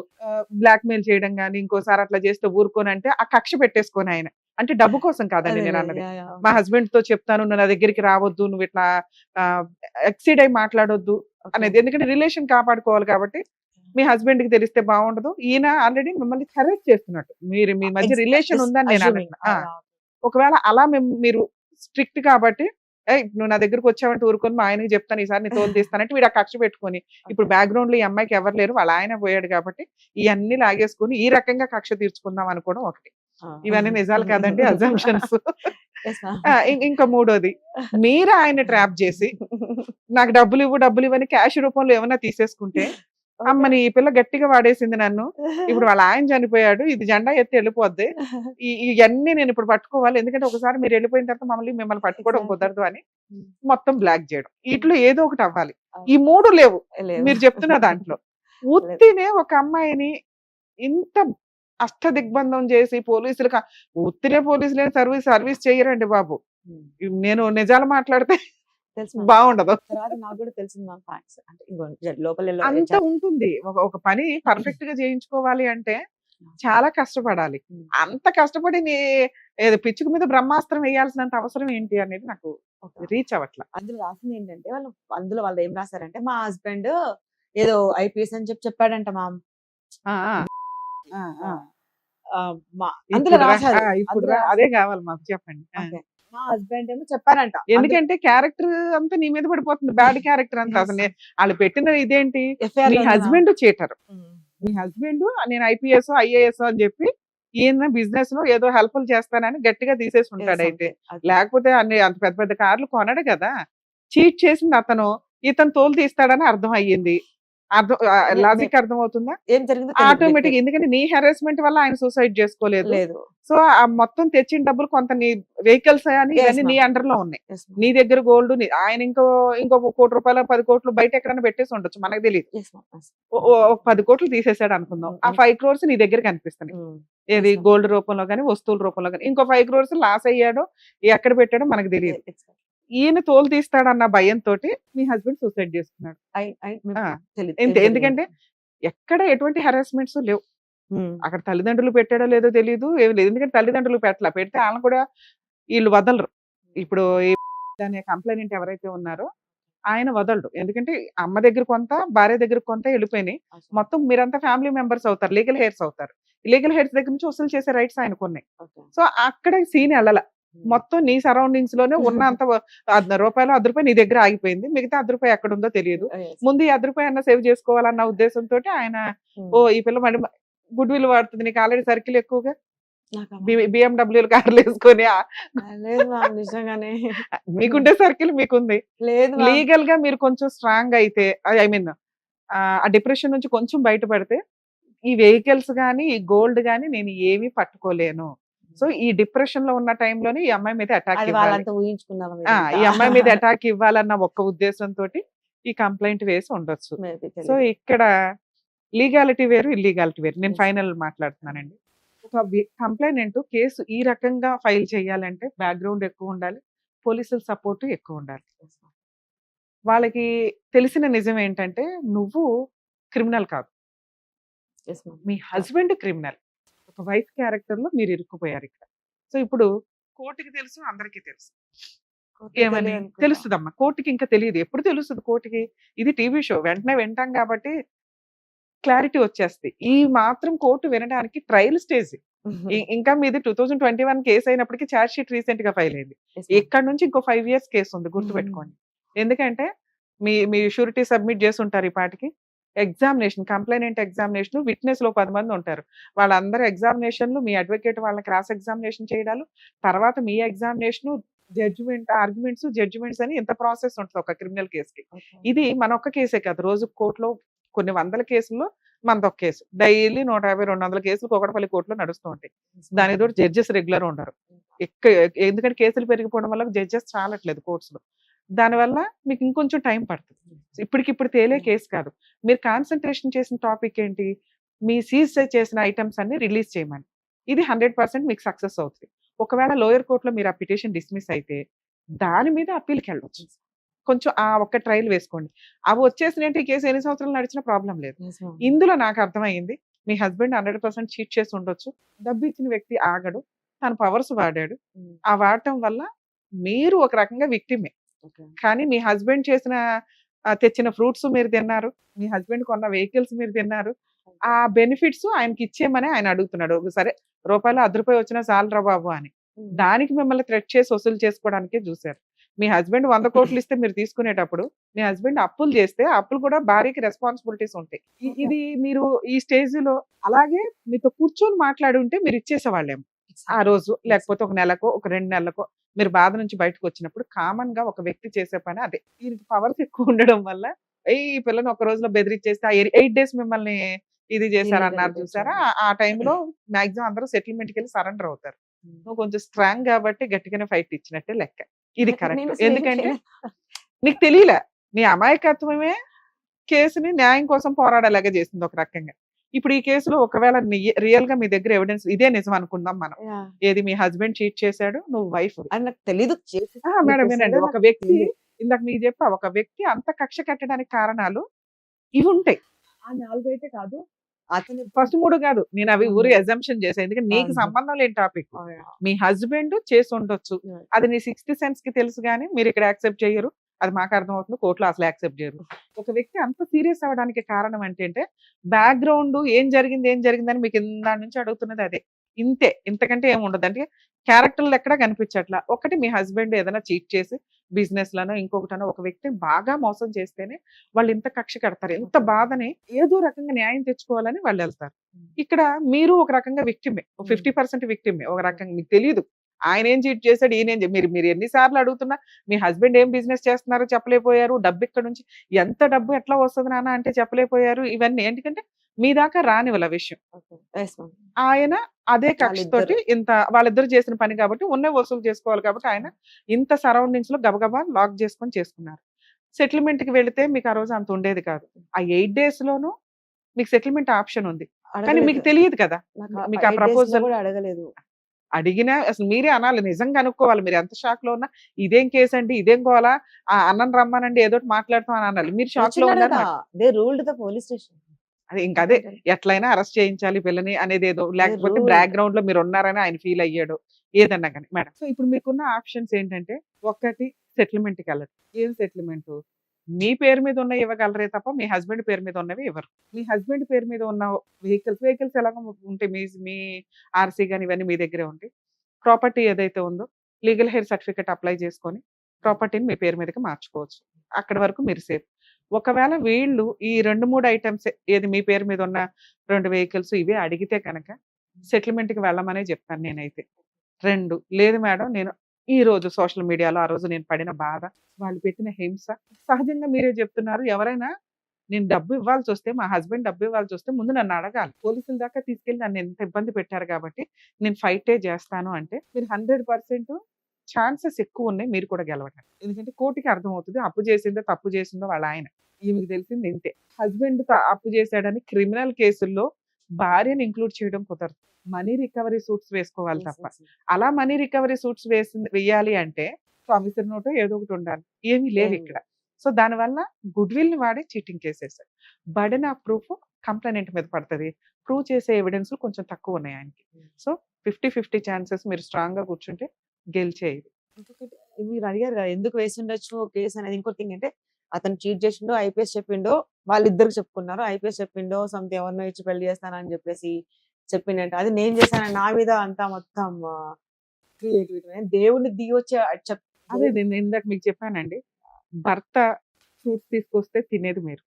బ్లాక్ మెయిల్ చేయడం కానీ ఇంకోసారి అట్లా చేస్తే ఊరుకోని అంటే ఆ కక్ష పెట్టేసుకొని ఆయన, అంటే డబ్బు కోసం కాదండి అదే, నేను అదే, అన్నది. yeah, yeah. మా హస్బెండ్ తో చెప్తాను, నువ్వు నా దగ్గరికి రావద్దు, నువ్వు ఇట్లా ఎక్సీడ్ అయి మాట్లాడొద్దు Okay. అనేది. ఎందుకంటే రిలేషన్ కాపాడుకోవాలి కాబట్టి మీ హస్బెండ్ కి తెలిస్తే బాగుండదు. ఈయన ఆల్రెడీ మిమ్మల్ని హెరాస్ చేస్తున్నట్టు, మీరు మీ మధ్య రిలేషన్ Just ఉందని నేను assuming. అంటున్నా. ఒకవేళ అలా మీరు స్ట్రిక్ట్ కాబట్టి, నువ్వు నా దగ్గరకు వచ్చావంటే ఊరుకొని మా ఆయనకి చెప్తాను, ఈసారి నీ తోలు తీస్తానంటే వీడు ఆ కక్ష పెట్టుకొని, ఇప్పుడు బ్యాక్గ్రౌండ్ లో ఈ అమ్మాయికి ఎవరు లేరు, వాళ్ళ ఆయన పోయాడు కాబట్టి ఇవన్నీ లాగేసుకుని ఈ రకంగా కక్ష తీర్చుకుందాం అనుకోవడం ఒకటి. ఇవన్నీ నిజాలు కాదండి, అజంప్షన్స్. Yes, ma'am. ఇంకా 3వది, మీరు ఆయన ట్రాప్ చేసి నాకు డబ్బులు ఇవ్వు అని క్యాష్ రూపంలో ఏమైనా తీసేసుకుంటే అమ్మని ఈ పిల్ల గట్టిగా వాడేసింది నన్ను, ఇప్పుడు వాళ్ళ ఆయన చనిపోయాడు, ఇది జెండా ఎత్తి వెళ్ళిపోద్ది, ఇవన్నీ నేను ఇప్పుడు పట్టుకోవాలి, ఎందుకంటే ఒకసారి మీరు వెళ్ళిపోయిన తర్వాత మిమ్మల్ని పట్టుకోవడం కుదరదు అని మొత్తం బ్లాక్ చేయడం. ఇట్లో ఏదో ఒకటి అవ్వాలి. ఈ మూడు లేవు మీరు చెప్తున్న దాంట్లో. ఉత్తినే ఒక అమ్మాయిని ఇంత అష్ట దిగ్బంధం చేసి పోలీసులు ఉత్తినే పోలీసులు సర్వీస్ చేయరండి బాబు. నేను నిజాలు మాట్లాడితే తెలుసు బాగుండదు. తర్వాత నాకు కూడా తెలిసింది మ్యామ్ ఫ్యాక్ట్స్ అంటే లోపల అంత ఉంటుంది. ఒక పని పర్ఫెక్ట్ గా చేయించుకోవాలి అంటే చాలా కష్టపడాలి. అంత కష్టపడి ఏదో పిచ్చుకు మీద బ్రహ్మాస్త్రం వేయాల్సినంత అవసరం ఏంటి అనేది నాకు రీచ్ అవ్వట్ల. అందులో రాసింది ఏంటంటే అందులో వాళ్ళు ఏం రాశారంటే మా హస్బెండ్ ఏదో ఐపీఎస్ అని చెప్పాడంట మ్యామ్. ఆ, ఆ. అందులో ఇప్పుడు రాశారు. ఇప్పుడు అందులో అదే కావాలి మాకు, చెప్పండి. ఓకే. మా హస్బెండ్ ఏమో చెప్పారంట. ఎందుకంటే క్యారెక్టర్ అంతా నీ మీద పడిపోతుంది, బ్యాడ్ క్యారెక్టర్ అంతా. అసలు వాళ్ళు పెట్టిన ఇదేంటి, ఎఫ్ఐఆర్ మీ హస్బెండ్ చీటర్, మీ హస్బెండ్ నేను ఐపీఎస్ ఐఏఎస్ అని చెప్పి ఈయన బిజినెస్ లో ఏదో హెల్ప్లు చేస్తానని గట్టిగా తీసేసి ఉంటాడు. అయితే లేకపోతే అంత పెద్ద పెద్ద కార్లు కొనడు కదా. చీట్ చేసింది అతను, ఇతను తోలు తీస్తాడని అర్థం అయ్యింది. లాజిక్ అర్థం అవుతుందా? ఏం జరిగిందో ఆటోమేటిక్, ఎందుకంటే నీ హెరాస్మెంట్ వల్ల ఆయన సూసైడ్ చేసుకోలేదు. లేదు. సో ఆ మొత్తం తెచ్చిన డబ్బులు కొంత నీ వెహికల్స్ అని ఇవన్నీ నీ అండర్ లో ఉన్నాయి. నీ దగ్గర గోల్డ్, ఆయన ఇంకో 1 కోటి రూపాయలు 10 కోట్లు బయట ఎక్కడైనా పెట్టేసి ఉండొచ్చు, మనకు తెలియదు. 10 కోట్లు తీసేసాడు అనుకుందాం, ఆ 5 crores నీ దగ్గర కనిపిస్తున్నాయి. ఏది గోల్డ్ రూపంలో కానీ వస్తువుల రూపంలో కానీ. ఇంకో 5 crores లాస్ అయ్యాడో ఎక్కడ పెట్టాడో మనకు తెలియదు. ఈయన తోలు తీస్తాడన్న భయంతో మీ హస్బెండ్ సూసైడ్ చేసుకున్నాడు. ఎందుకంటే ఎక్కడ ఎటువంటి హెరాస్మెంట్స్ లేవు. అక్కడ తల్లిదండ్రులు పెట్టాడో లేదో తెలియదు, ఏమి లేదు. ఎందుకంటే తల్లిదండ్రులు పెడితే వాళ్ళని కూడా వీళ్ళు వదలరు. ఇప్పుడు దాని కంప్లైంట్ ఎవరైతే ఉన్నారో ఆయన వదలడు. ఎందుకంటే అమ్మ దగ్గర కొంత, భార్య దగ్గర కొంత వెళ్ళిపోయినాయి. మొత్తం మీరంతా ఫ్యామిలీ మెంబర్స్ అవుతారు, లీగల్ హెయిర్స్ అవుతారు. లీగల్ హెయిర్స్ దగ్గర నుంచి వసూలు చేసే రైట్స్ ఆయనకు ఉన్నాయి. సో అక్కడ సీన్ వెళ్ళాల. మొత్తం నీ సరౌండింగ్స్ లోనే ఉన్నంత రూపాయలు 10 రూపాయలు నీ దగ్గర ఆగిపోయింది, మిగతా 10 రూపాయలు ఎక్కడ ఉందో తెలియదు. ముందు ఈ 10 రూపాయలు అన్న సేవ్ చేసుకోవాలన్న ఉద్దేశంతో ఆయన ఈ పిల్ల మళ్ళీ గుడ్ విల్ వాడుతుంది, నీకు ఆల్రెడీ సర్కిల్ ఎక్కువగా, బిఎండబ్ల్యూ కార్లు వేసుకొని నిజంగానే మీకుంటే సర్కిల్ మీకుంది. లేదు లీగల్ గా మీరు కొంచెం స్ట్రాంగ్ అయితే, ఐ మీన్ ఆ డిప్రెషన్ నుంచి కొంచెం బయటపడితే ఈ వెహికల్స్ గానీ ఈ గోల్డ్ గానీ నేను ఏమీ పట్టుకోలేను. సో ఈ డిప్రెషన్ లో ఉన్న టైంలోనే ఈ అమ్మాయి మీద అటాక్ ఇవ్వాలి, ఈ అమ్మాయి మీద అటాక్ ఇవ్వాలన్న ఒక్క ఉద్దేశంతో ఈ కంప్లైంట్ వేసి ఉండొచ్చు. సో ఇక్కడ లీగాలిటీ వేరు, ఇల్లీగాలిటీ వేరు. నేను ఫైనల్ మాట్లాడుతున్నానండి. ఒక కంప్లైంట్ కేసు ఈ రకంగా ఫైల్ చేయాలంటే బ్యాక్గ్రౌండ్ ఎక్కువ ఉండాలి, పోలీసుల సపోర్ట్ ఎక్కువ ఉండాలి. వాళ్ళకి తెలిసిన నిజం ఏంటంటే నువ్వు క్రిమినల్ కాదు, మీ హస్బెండ్ క్రిమినల్. ఒక వైఫ్ క్యారెక్టర్ లో మీరు ఇరుక్కుపోయారు ఇక్కడ. సో ఇప్పుడు కోర్టుకి తెలుసు, అందరికీ తెలుసు. ఏమని తెలుస్తుందమ్మా కోర్టుకి? ఇంకా తెలియదు. ఎప్పుడు తెలుస్తుంది కోర్టుకి? ఇది టీవీ షో, వెంటనే వింటాం కాబట్టి క్లారిటీ వచ్చేస్తుంది. ఈ మాత్రం కోర్టు వినడానికి ట్రయల్ స్టేజ్. ఇంకా మీది 2021 కేసు అయినప్పటికీ ఛార్జ్ షీట్ రీసెంట్ గా ఫైల్ అయింది. ఇక్కడ నుంచి ఇంకో 5 years కేసు ఉంది, గుర్తుపెట్టుకోండి. ఎందుకంటే మీ షూరిటీ సబ్మిట్ చేసి ఉంటారు ఈ పాటికి. ఎగ్జామినేషన్, కంప్లైనెంట్ ఎగ్జామినేషన్, విట్నెస్ లో 10 మంది ఉంటారు. వాళ్ళందరూ ఎగ్జామినేషన్లు, మీ అడ్వకేట్ వాళ్ళ క్రాస్ ఎగ్జామినేషన్ చేయడాలు, తర్వాత మీ ఎగ్జామినేషన్, జడ్జిమెంట్, ఆర్గ్యుమెంట్స్, జడ్జిమెంట్స్ అని ఎంత ప్రాసెస్ ఉంటుంది ఒక క్రిమినల్ కేసుకి. ఇది మన ఒక్క కేసే కాదు, రోజు కోర్టులో కొన్ని వందల కేసుల్లో మనది ఒక కేసు. డైలీ 150-200 కేసులు కోకటపల్లి కోర్టులో నడుస్తూ ఉంటాయి. దాని తోటి జడ్జెస్ రెగ్యులర్ ఉండరు. ఎందుకంటే కేసులు పెరిగిపోవడం వల్ల జడ్జెస్ చాలట్లేదు కోర్ట్స్ లో. దానివల్ల మీకు ఇంకొంచెం టైం పడుతుంది. ఇప్పటికిప్పుడు తేలే కేసు కాదు. మీరు కాన్సన్ట్రేషన్ చేసిన టాపిక్ ఏంటి? మీ సీజ్ చేసిన ఐటమ్స్ అన్ని రిలీజ్ చేయమని. ఇది 100% మీకు సక్సెస్ అవుతుంది. ఒకవేళ లోయర్ కోర్టులో మీరు ఆ పిటిషన్ డిస్మిస్ అయితే దాని మీద అప్పీల్కి వెళ్ళవచ్చు. కొంచెం ఆ ఒక్క ట్రయల్ వేసుకోండి. అవి వచ్చేసినట్టు ఈ కేసు ఎన్ని సంవత్సరాలు నడిచినా ప్రాబ్లం లేదు. ఇందులో నాకు అర్థమైంది, మీ హస్బెండ్ 100% చీట్ చేసి ఉండొచ్చు. డబ్బు ఇచ్చిన వ్యక్తి ఆగడు, తన పవర్స్ వాడాడు. ఆ వాడటం వల్ల మీరు ఒక రకంగా విక్టిమే. కానీ మీ హస్బెండ్ తెచ్చిన ఫ్రూట్స్ మీరు తిన్నారు, మీ హస్బెండ్ కొన్న వెహికల్స్ మీరు తిన్నారు. ఆ బెనిఫిట్స్ ఆయనకి ఇచ్చేయమని ఆయన అడుగుతున్నాడు. సరే రూపాయలు 10 రూపాయలు వచ్చినా చాలరా బాబు అని. దానికి మిమ్మల్ని థ్రెట్ చేసి వసూలు చేసుకోవడానికే చూశారు. మీ హస్బెండ్ 100 కోట్లు ఇస్తే మీరు తీసుకునేటప్పుడు మీ హస్బెండ్ అప్పులు చేస్తే అప్పులు కూడా భార్యకి రెస్పాన్సిబిలిటీస్ ఉంటాయి. ఇది మీరు ఈ స్టేజ్ లో అలాగే మీతో కూర్చొని మాట్లాడి ఉంటే మీరు ఇచ్చేసేవాళ్ళేమో ఆ రోజు, లేకపోతే ఒక నెలకో ఒక 2 నెలలకో మీరు బాధ నుంచి బయటకు వచ్చినప్పుడు. కామన్ గా ఒక వ్యక్తి చేసే పని అదే. దీనికి పవర్స్ ఎక్కువ ఉండడం వల్ల ఈ పిల్లని ఒక రోజులో బెదిరించేస్తే ఆ 8 డేస్ మిమ్మల్ని ఇది చేశారు అన్నారు చూసారా? ఆ టైంలో మాక్సిమం అందరూ సెటిల్మెంట్‌కి వెళ్ళి సరెండర్ అవుతారు. నువ్వు కొంచెం స్ట్రాంగ్ కాబట్టి గట్టిగానే ఫైట్ ఇచ్చినట్టే లెక్క. ఇది నేను కరెక్ట్. అసలు ఏం ఎందుకంటే చేయలేదు. నీకు తెలీలా. నీ అమాయకత్వమే కేసుని న్యాయం కోసం పోరాడేలాగా చేసింది ఒక రకంగా. ఇప్పుడు ఈ కేసులో ఒకవేళ రియల్‌గా మీ దగ్గర ఎవిడెన్స్ ఇదే నిజం అనుకుందాం మనం. యాహ్! ఏది మీ హస్బెండ్ చీట్ చేశాడు. నువ్వు వైఫ్. అది నాకు తెలీదు మేడం వినండి. ఒక వ్యక్తి తెలీదు. ఇందాక మీకు చెప్పా ఒక వ్యక్తి అంత కక్ష కట్టడానికి కారణాలు ఇవి ఉంటాయి. ఆ 4 అయితే కాదు. అతను ఫస్ట్ 3 కాదు. నేను అవి ఊరి అజంప్షన్ చేశా. ఎందుకంటే నీకు అవును. సంబంధం లేని టాపిక్. యాహ్! మీ హస్బెండ్ చేసి ఉండొచ్చు. యాహ్! అది నీ సిక్స్త్ సెన్స్ కి తెలుసు గానీ మీరు ఇక్కడ యాక్సెప్ట్ చెయ్యరు. అది మాకు అర్థమవుతుంది. కోర్టులో అసలు యాక్సెప్ట్ చేయరు. ఒక వ్యక్తి అంత సీరియస్ అవ్వడానికి కారణం ఏంటంటే బ్యాక్‌గ్రౌండ్ ఏం జరిగిందని మీకు ఇందాక నుంచి అడుగుతున్నది అదే. ఇంతే. ఇంతకంటే ఏమి ఉండదు. అంటే క్యారెక్టర్‌లు ఎక్కడా కనిపించట్లా. ఒకటి మీ హస్బెండ్ ఏదైనా చీట్ చేసి బిజినెస్‌లోనో ఇంకొకటనో ఒక వ్యక్తిని బాగా మోసం చేస్తేనే వాళ్ళు ఇంత కక్ష కడతారు. ఇంత బాధని ఏదో రకంగా న్యాయం తెచ్చుకోవాలని వాళ్ళెళ్తారు. ఇక్కడ మీరు ఒక రకంగా విక్టిమే. 50% విక్టిమే. ఒక రకంగా మీకు తెలీదు. ఆయన ఏం చీట్ చేశాడు, ఈయన ఏం మీరు ఎన్ని సార్లు అడుగుతున్నా మీ హస్బెండ్ ఏం బిజినెస్ చేస్తున్నారో చెప్పలేకపోయారు. డబ్బు ఇక్కడ నుంచి ఎంత డబ్బు ఎట్లా వస్తది నాన్న అంటే చెప్పలేకపోయారు. ఇవన్నీ ఎందుకంటే మీ దాకా రానివ్వల విషయం. ఓకే. Yes ma'am. ఆయన అదే కక్షతోటి ఇంత వాళ్ళిద్దరు చేసిన పని కాబట్టి ఉన్నవి వసూలు చేసుకోవాలి కాబట్టి ఆయన ఇంత సరౌండింగ్స్ లో గబగబా లాక్ చేసుకొని చేసుకున్నారు. సెటిల్మెంట్ కి వెళితే మీకు ఆ రోజు అంత ఉండేది కాదు. ఆ 8 డేస్ లోనూ మీకు సెటిల్మెంట్ ఆప్షన్ ఉంది. కానీ మీకు అడగలేదు. తెలియదు కదా. నాకు మీకు ఆ 8 డేస్‌లో ప్రపోజల్ కూడా అడగలేదు. అడిగినా అసలు మీరే అనాలి. నిజంగా కనుక్కోవాలి. మీరు ఎంత షాక్ లో ఉన్నా ఇదేం కేసు అండి, ఇదేం గోలా, అన్నని రమ్మనండి ఏదోటి మాట్లాడతాం అని అనాలి. మీరు షాక్ లో వచ్చినారు ఉన్నారు. కదా! They ruled the police station. అది ఇంకా అదే ఎట్లయినా అరెస్ట్ చేయించాలి పిల్లని అనేది ఏదో, లేకపోతే ruled. బ్యాక్‌గ్రౌండ్ లో మీరు ఉన్నారని ఆయన ఫీల్ అయ్యాడు. ఏదన్నా గాని మేడం. సో ఇప్పుడు మీకున్న ఆప్షన్స్ ఏంటంటే ఒకటి సెటిల్మెంట్‌కి వెళ్ళడం. ఏం సెటిల్మెంట్? మీ పేరు మీద ఉన్నవి ఇవ్వగలరే తప్ప మీ హస్బెండ్ పేరు మీద ఉన్నవి ఇవ్వరు. మీ హస్బెండ్ పేరు మీద ఉన్న వెహికల్స్ ఎలాగో ఉంటాయి. మీ ఆర్‌సీ గాని ఇవన్నీ మీ దగ్గరే ఉంటాయి. ప్రాపర్టీ ఏదైతే ఉందో లీగల్ హెయిర్ సర్టిఫికేట్ అప్లై చేసుకొని ప్రాపర్టీని మీ పేరు మీదకి మార్చుకోవచ్చు. అక్కడి వరకు మీరు సేఫ్. ఒకవేళ వీళ్ళు ఈ 2, 3 ఐటమ్స్ ఏది మీ పేరు మీద ఉన్న 2 వెహికల్స్ ఇవే అడిగితే కనుక సెటిల్మెంట్‌కి వెళ్ళమనే చెప్తాను నేనైతే. 2 లేదు మేడం నేను ఈ రోజు సోషల్ మీడియాలో ఆ రోజు నేను పడిన బాధ, వాళ్ళు పెట్టిన హింస సహజంగా మీరే చెప్తున్నారు. ఎవరైనా నేను డబ్బు ఇవ్వాల్సొస్తే మా హస్బెండ్ డబ్బు ఇవ్వాల్సొస్తే ముందు నన్ను అడగాలి. పోలీసుల దాకా తీసుకెళ్ళి నన్ను ఎంత ఇబ్బంది పెట్టారు కాబట్టి నేను ఫైటే చేస్తాను అంటే మీరు 100% ఛాన్సెస్ ఎక్కువ ఉన్నాయి మీరు కూడా గెలవడానికి. ఎందుకంటే కోర్టుకి అర్థమవుతుంది అప్పు చేసిందో తప్పు చేసిందో వాళ్ళ ఆయన. ఈమెకి తెలిసింది ఇంతే. హస్బెండ్ అప్పు చేశాడని క్రిమినల్ కేసుల్లో భార్యని ఇంక్లూడ్ చేయడం కుదరదు. మనీ రికవరీ సూట్స్ వేసుకోవాలి తప్ప. అలా మనీ రికవరీ సూట్స్ వెయ్యాలి అంటే ప్రామిసరీ నోటో ఏదో ఒకటి ఉండాలి. ఏమీ లేవు ఇక్కడ. సో దానివల్ల గుడ్ విల్ ని వాడి చీటింగ్ కేసేసారు. బర్డెన్ ఆఫ్ ప్రూఫ్ కంప్లైనెంట్ మీద పడుతుంది. ప్రూవ్ చేసే ఎవిడెన్స్ కొంచెం తక్కువ ఉన్నాయి ఆయనకి. సో 50-50 ఛాన్సెస్ మీరు స్ట్రాంగ్ గా కూర్చుంటే గెలిచేది. ఇంకొకటి మీరు అడిగారు కదా! ఎందుకు వేసుండొచ్చు కేస్ అనేది. ఇంకోటి థింగ్ అంటే అతను చీట్ చేసిండో, ఐపీఎస్ చెప్పిండో, వాళ్ళిద్దరు చెప్పుకున్నారు. ఐపీఎస్ చెప్పిండో సంథింగ్ ఎవరినో ఇచ్చి పెళ్లి చేస్తానని చెప్పేసి చెప్పిండంట. అది నేను చేశాను నా మీద అంతా మొత్తం క్రియేటివిటీ. దేవుడిని దిగొచ్చి అదే నేను ఇందాక మీకు చెప్పానండి. భర్త ఫ్రూట్స్ తీసుకొస్తే తినేది మీరు.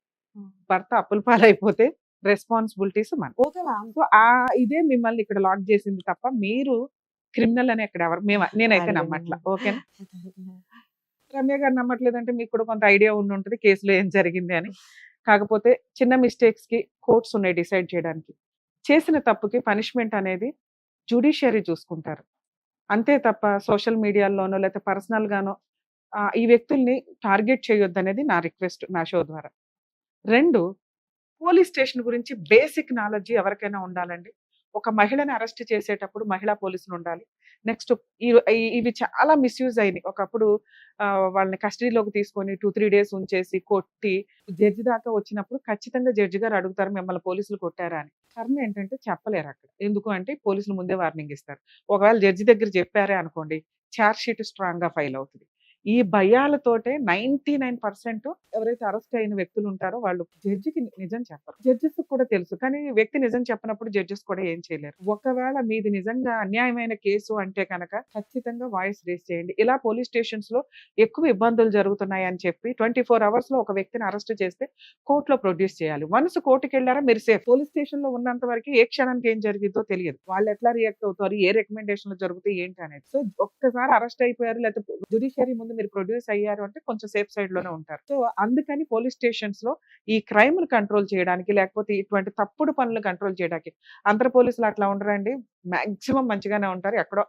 భర్త అప్పుల పాలైపోతే రెస్పాన్సిబిలిటీస్ మన. Okay ma'am. సో ఇదే మిమ్మల్ని ఇక్కడ లాక్ చేసింది తప్ప మీరు క్రిమినల్ అని ఎక్కడ ఎవరు నేనైతే నమ్మట్లా. ఓకేనా? రమ్య గారు నమ్మట్లేదంటే మీకు కూడా కొంత ఐడియా ఉండుంటది కేసులో ఏం జరిగింది అని. కాకపోతే చిన్న మిస్టేక్స్ కి కోర్ట్స్ ఉన్నాయి డిసైడ్ చేయడానికి. చేసిన తప్పుకి పనిష్మెంట్ అనేది జ్యుడిషియరీ చూసుకుంటారు. అంతే తప్ప సోషల్ మీడియాలోనో లేకపోతే పర్సనల్ గానో ఈ వ్యక్తుల్ని టార్గెట్ చేయొద్దనేది నా రిక్వెస్ట్ నా షో ద్వారా. 2 పోలీస్ స్టేషన్ గురించి బేసిక్ నాలెడ్జ్ ఎవరికైనా ఉండాలండి. ఒక మహిళని అరెస్ట్ చేసేటప్పుడు మహిళా పోలీసులు ఉండాలి. నెక్స్ట్ ఇవి చాలా మిస్యూజ్ అయినాయి. ఒకప్పుడు వాళ్ళని కస్టడీలోకి తీసుకొని 2-3 డేస్ ఉంచేసి కొట్టి జడ్జి దాకా వచ్చినప్పుడు ఖచ్చితంగా జడ్జి గారు అడుగుతారు మిమ్మల్ని పోలీసులు కొట్టారా అని. కారణం ఏంటంటే చెప్పలేరు అక్కడ. ఎందుకు అంటే పోలీసులు ముందే వార్నింగ్ ఇస్తారు. ఒకవేళ జడ్జి దగ్గర చెప్పారే అనుకోండి ఛార్జ్ షీట్ స్ట్రాంగ్ గా ఫైల్ అవుతుంది. ఈ భయాలతోటే 99% ఎవరైతే అరెస్ట్ అయిన వ్యక్తులు ఉంటారో వాళ్ళు జడ్జికి నిజం చెప్పరు. జడ్జెస్ కూడా తెలుసు కానీ వ్యక్తి నిజం చెప్పినప్పుడు జడ్జెస్ కూడా ఏం చేయలేరు. ఒకవేళ మీది నిజంగా అన్యాయమైన కేసు అంటే కనుక ఖచ్చితంగా వాయిస్ రేస్ చేయండి. ఇలా పోలీస్ స్టేషన్స్ లో ఎక్కువ ఇబ్బందులు జరుగుతున్నాయి అని చెప్పి 24 hours లో ఒక వ్యక్తిని అరెస్ట్ చేస్తే కోర్టులో ప్రొడ్యూస్ చేయాలి. వన్స్ కోర్టుకి వెళ్ళారా మీరు సేఫ్. పోలీస్ స్టేషన్ లో ఉన్నంత వరకు ఏ క్షణానికి ఏం జరిగిందో తెలియదు. వాళ్ళు ఎట్లా రియాక్ట్ అవుతారు, ఏ రికమెండేషన్లు జరుగుతాయి ఏంటి అనేది. సో ఒక్కసారి అరెస్ట్ అయిపోయారు లేకపోతే జ్యుడిషియరీ ముందు మీద మీరు ప్రొడ్యూస్ అయ్యారు అంటే కొంచెం సేఫ్ సైడ్ లోనే ఉంటారు. సో అందుకని పోలీస్ స్టేషన్స్ లో ఈ క్రైమ్ కంట్రోల్ చేయడానికి, లేకపోతే ఇటువంటి తప్పుడు పనులు కంట్రోల్ చేయడానికి, అందరు పోలీసులు అట్లా ఉండరండి. మాక్సిమం మంచిగానే ఉంటారు, ఎక్కడో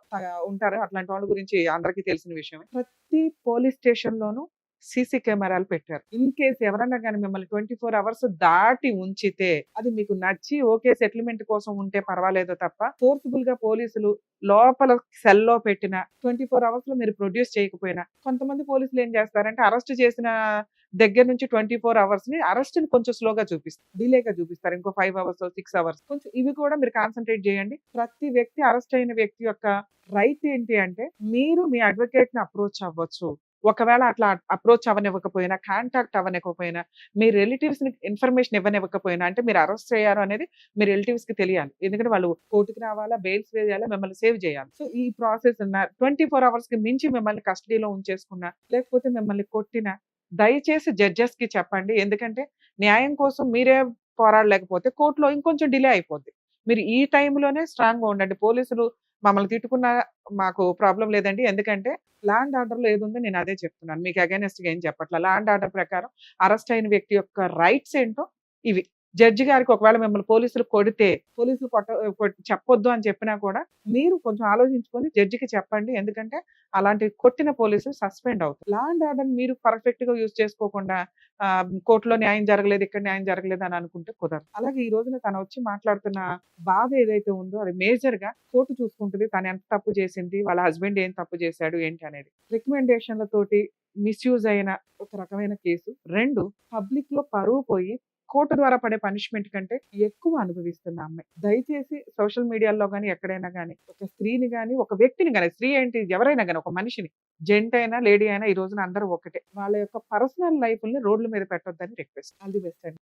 ఉంటారు. అట్లాంటి వాళ్ళ గురించి అందరికీ తెలిసిన విషయమే. ప్రతి పోలీస్ స్టేషన్ లోనూ సీసీ కెమెరాలు పెట్టారు. ఇన్ కేస్ ఎవరన్నా కానీ మిమ్మల్ని 24 అవర్స్ దాటి ఉంచితే, అది మీకు నచ్చి ఓకే సెటిల్మెంట్ కోసం ఉంటే పర్వాలేదు తప్ప, ఫోర్స్ఫుల్ గా పోలీసులు లోపల సెల్లో పెట్టిన 24 అవర్స్ లో మీరు ప్రొడ్యూస్ చేయకపోయినా, కొంతమంది పోలీసులు ఏం చేస్తారంటే అరెస్ట్ చేసిన దగ్గర నుంచి 24 అవర్స్ ని అరెస్ట్ ని కొంచెం స్లోగా చూపిస్తారు, డిలేగా చూపిస్తారు. ఇంకో 5 అవర్స్ 6 అవర్స్. కొంచెం ఇవి కూడా మీరు కాన్సన్ట్రేట్ చేయండి. ప్రతి వ్యక్తి, అరెస్ట్ అయిన వ్యక్తి యొక్క రైట్ ఏంటి అంటే, మీరు మీ అడ్వకేట్ ని అప్రోచ్ అవ్వచ్చు. ఒకవేళ అట్లా అప్రోచ్ అవ్వనివ్వకపోయినా, కాంటాక్ట్ అవ్వనివ్వకపోయినా, మీ రిలేటివ్స్ ని ఇన్ఫర్మేషన్ ఇవ్వనివ్వకపోయినా, అంటే మీరు అరెస్ట్ అయ్యారు అనేది మీ రిలేటివ్స్ కి తెలియాలి. ఎందుకంటే వాళ్ళు కోర్టుకి రావాలా, బెయిల్స్ వేయాలా, మిమ్మల్ని సేవ్ చేయాలి. సో ఈ ప్రాసెస్ 24 అవర్స్ కి మించి మిమ్మల్ని కస్టడీలో ఉంచేసుకున్నా, లేకపోతే మిమ్మల్ని కొట్టినా, దయచేసి జడ్జెస్ కి చెప్పండి. ఎందుకంటే న్యాయం కోసం మీరే పోరాడలేకపోతే కోర్టులో ఇంకొంచెం డిలే అయిపోద్ది. మీరు ఈ టైంలోనే స్ట్రాంగ్ గా ఉండండి. పోలీసులు మమ్మల్ని తిట్టుకున్నా మాకు ప్రాబ్లం లేదండి. ఎందుకంటే ల్యాండ్ ఆర్డర్ లో ఏదుందో నేను అదే చెప్తున్నాను. మీకు అగైనెస్ట్ గా ఏం చెప్పట్లా. ల్యాండ్ ఆర్డర్ ప్రకారం అరెస్ట్ అయిన వ్యక్తి యొక్క రైట్స్ ఏంటో ఇవి. జడ్జి గారికి ఒకవేళ మిమ్మల్ని పోలీసులు కొడితే, పోలీసులు చెప్పొద్దు అని చెప్పినా కూడా మీరు కొంచెం ఆలోచించుకొని జడ్జికి చెప్పండి. ఎందుకంటే అలాంటి కొట్టిన పోలీసులు సస్పెండ్ అవుతారు. ల్యాండ్ ఆర్డర్ మీరు పర్ఫెక్ట్ గా యూజ్ చేసుకోకుండా కోర్టులో న్యాయం జరగలేదు, ఇక్కడ న్యాయం జరగలేదు అని అనుకుంటే కుదరదు. అలాగే ఈ రోజున తను వచ్చి మాట్లాడుతున్న బాధ ఏదైతే ఉందో అది మేజర్ గా కోర్టు చూసుకుంటుంది. తను ఎంత తప్పు చేసింది, వాళ్ళ హస్బెండ్ ఏం తప్పు చేశాడు ఏంటి అనేది. రికమెండేషన్లతోటి మిస్యూజ్ అయిన ఒక రకమైన కేసు. 2, పబ్లిక్ లో పరువు పోయి కోర్టు ద్వారా పడే పనిష్మెంట్ కంటే ఎక్కువ అనుభవిస్తున్న అమ్మాయి. దయచేసి సోషల్ మీడియాలో కానీ ఎక్కడైనా కానీ ఒక స్త్రీని కానీ, ఒక వ్యక్తిని కానీ, స్త్రీ ఏంటి ఎవరైనా కానీ, ఒక మనిషిని, జెంట్ అయినా లేడీ అయినా ఈ రోజున అందరూ ఒకటే, వాళ్ళ యొక్క పర్సనల్ లైఫ్ ని రోడ్ల మీద పెట్టొద్దని రిక్వెస్ట్. ఆల్ ది బెస్ట్ అండి.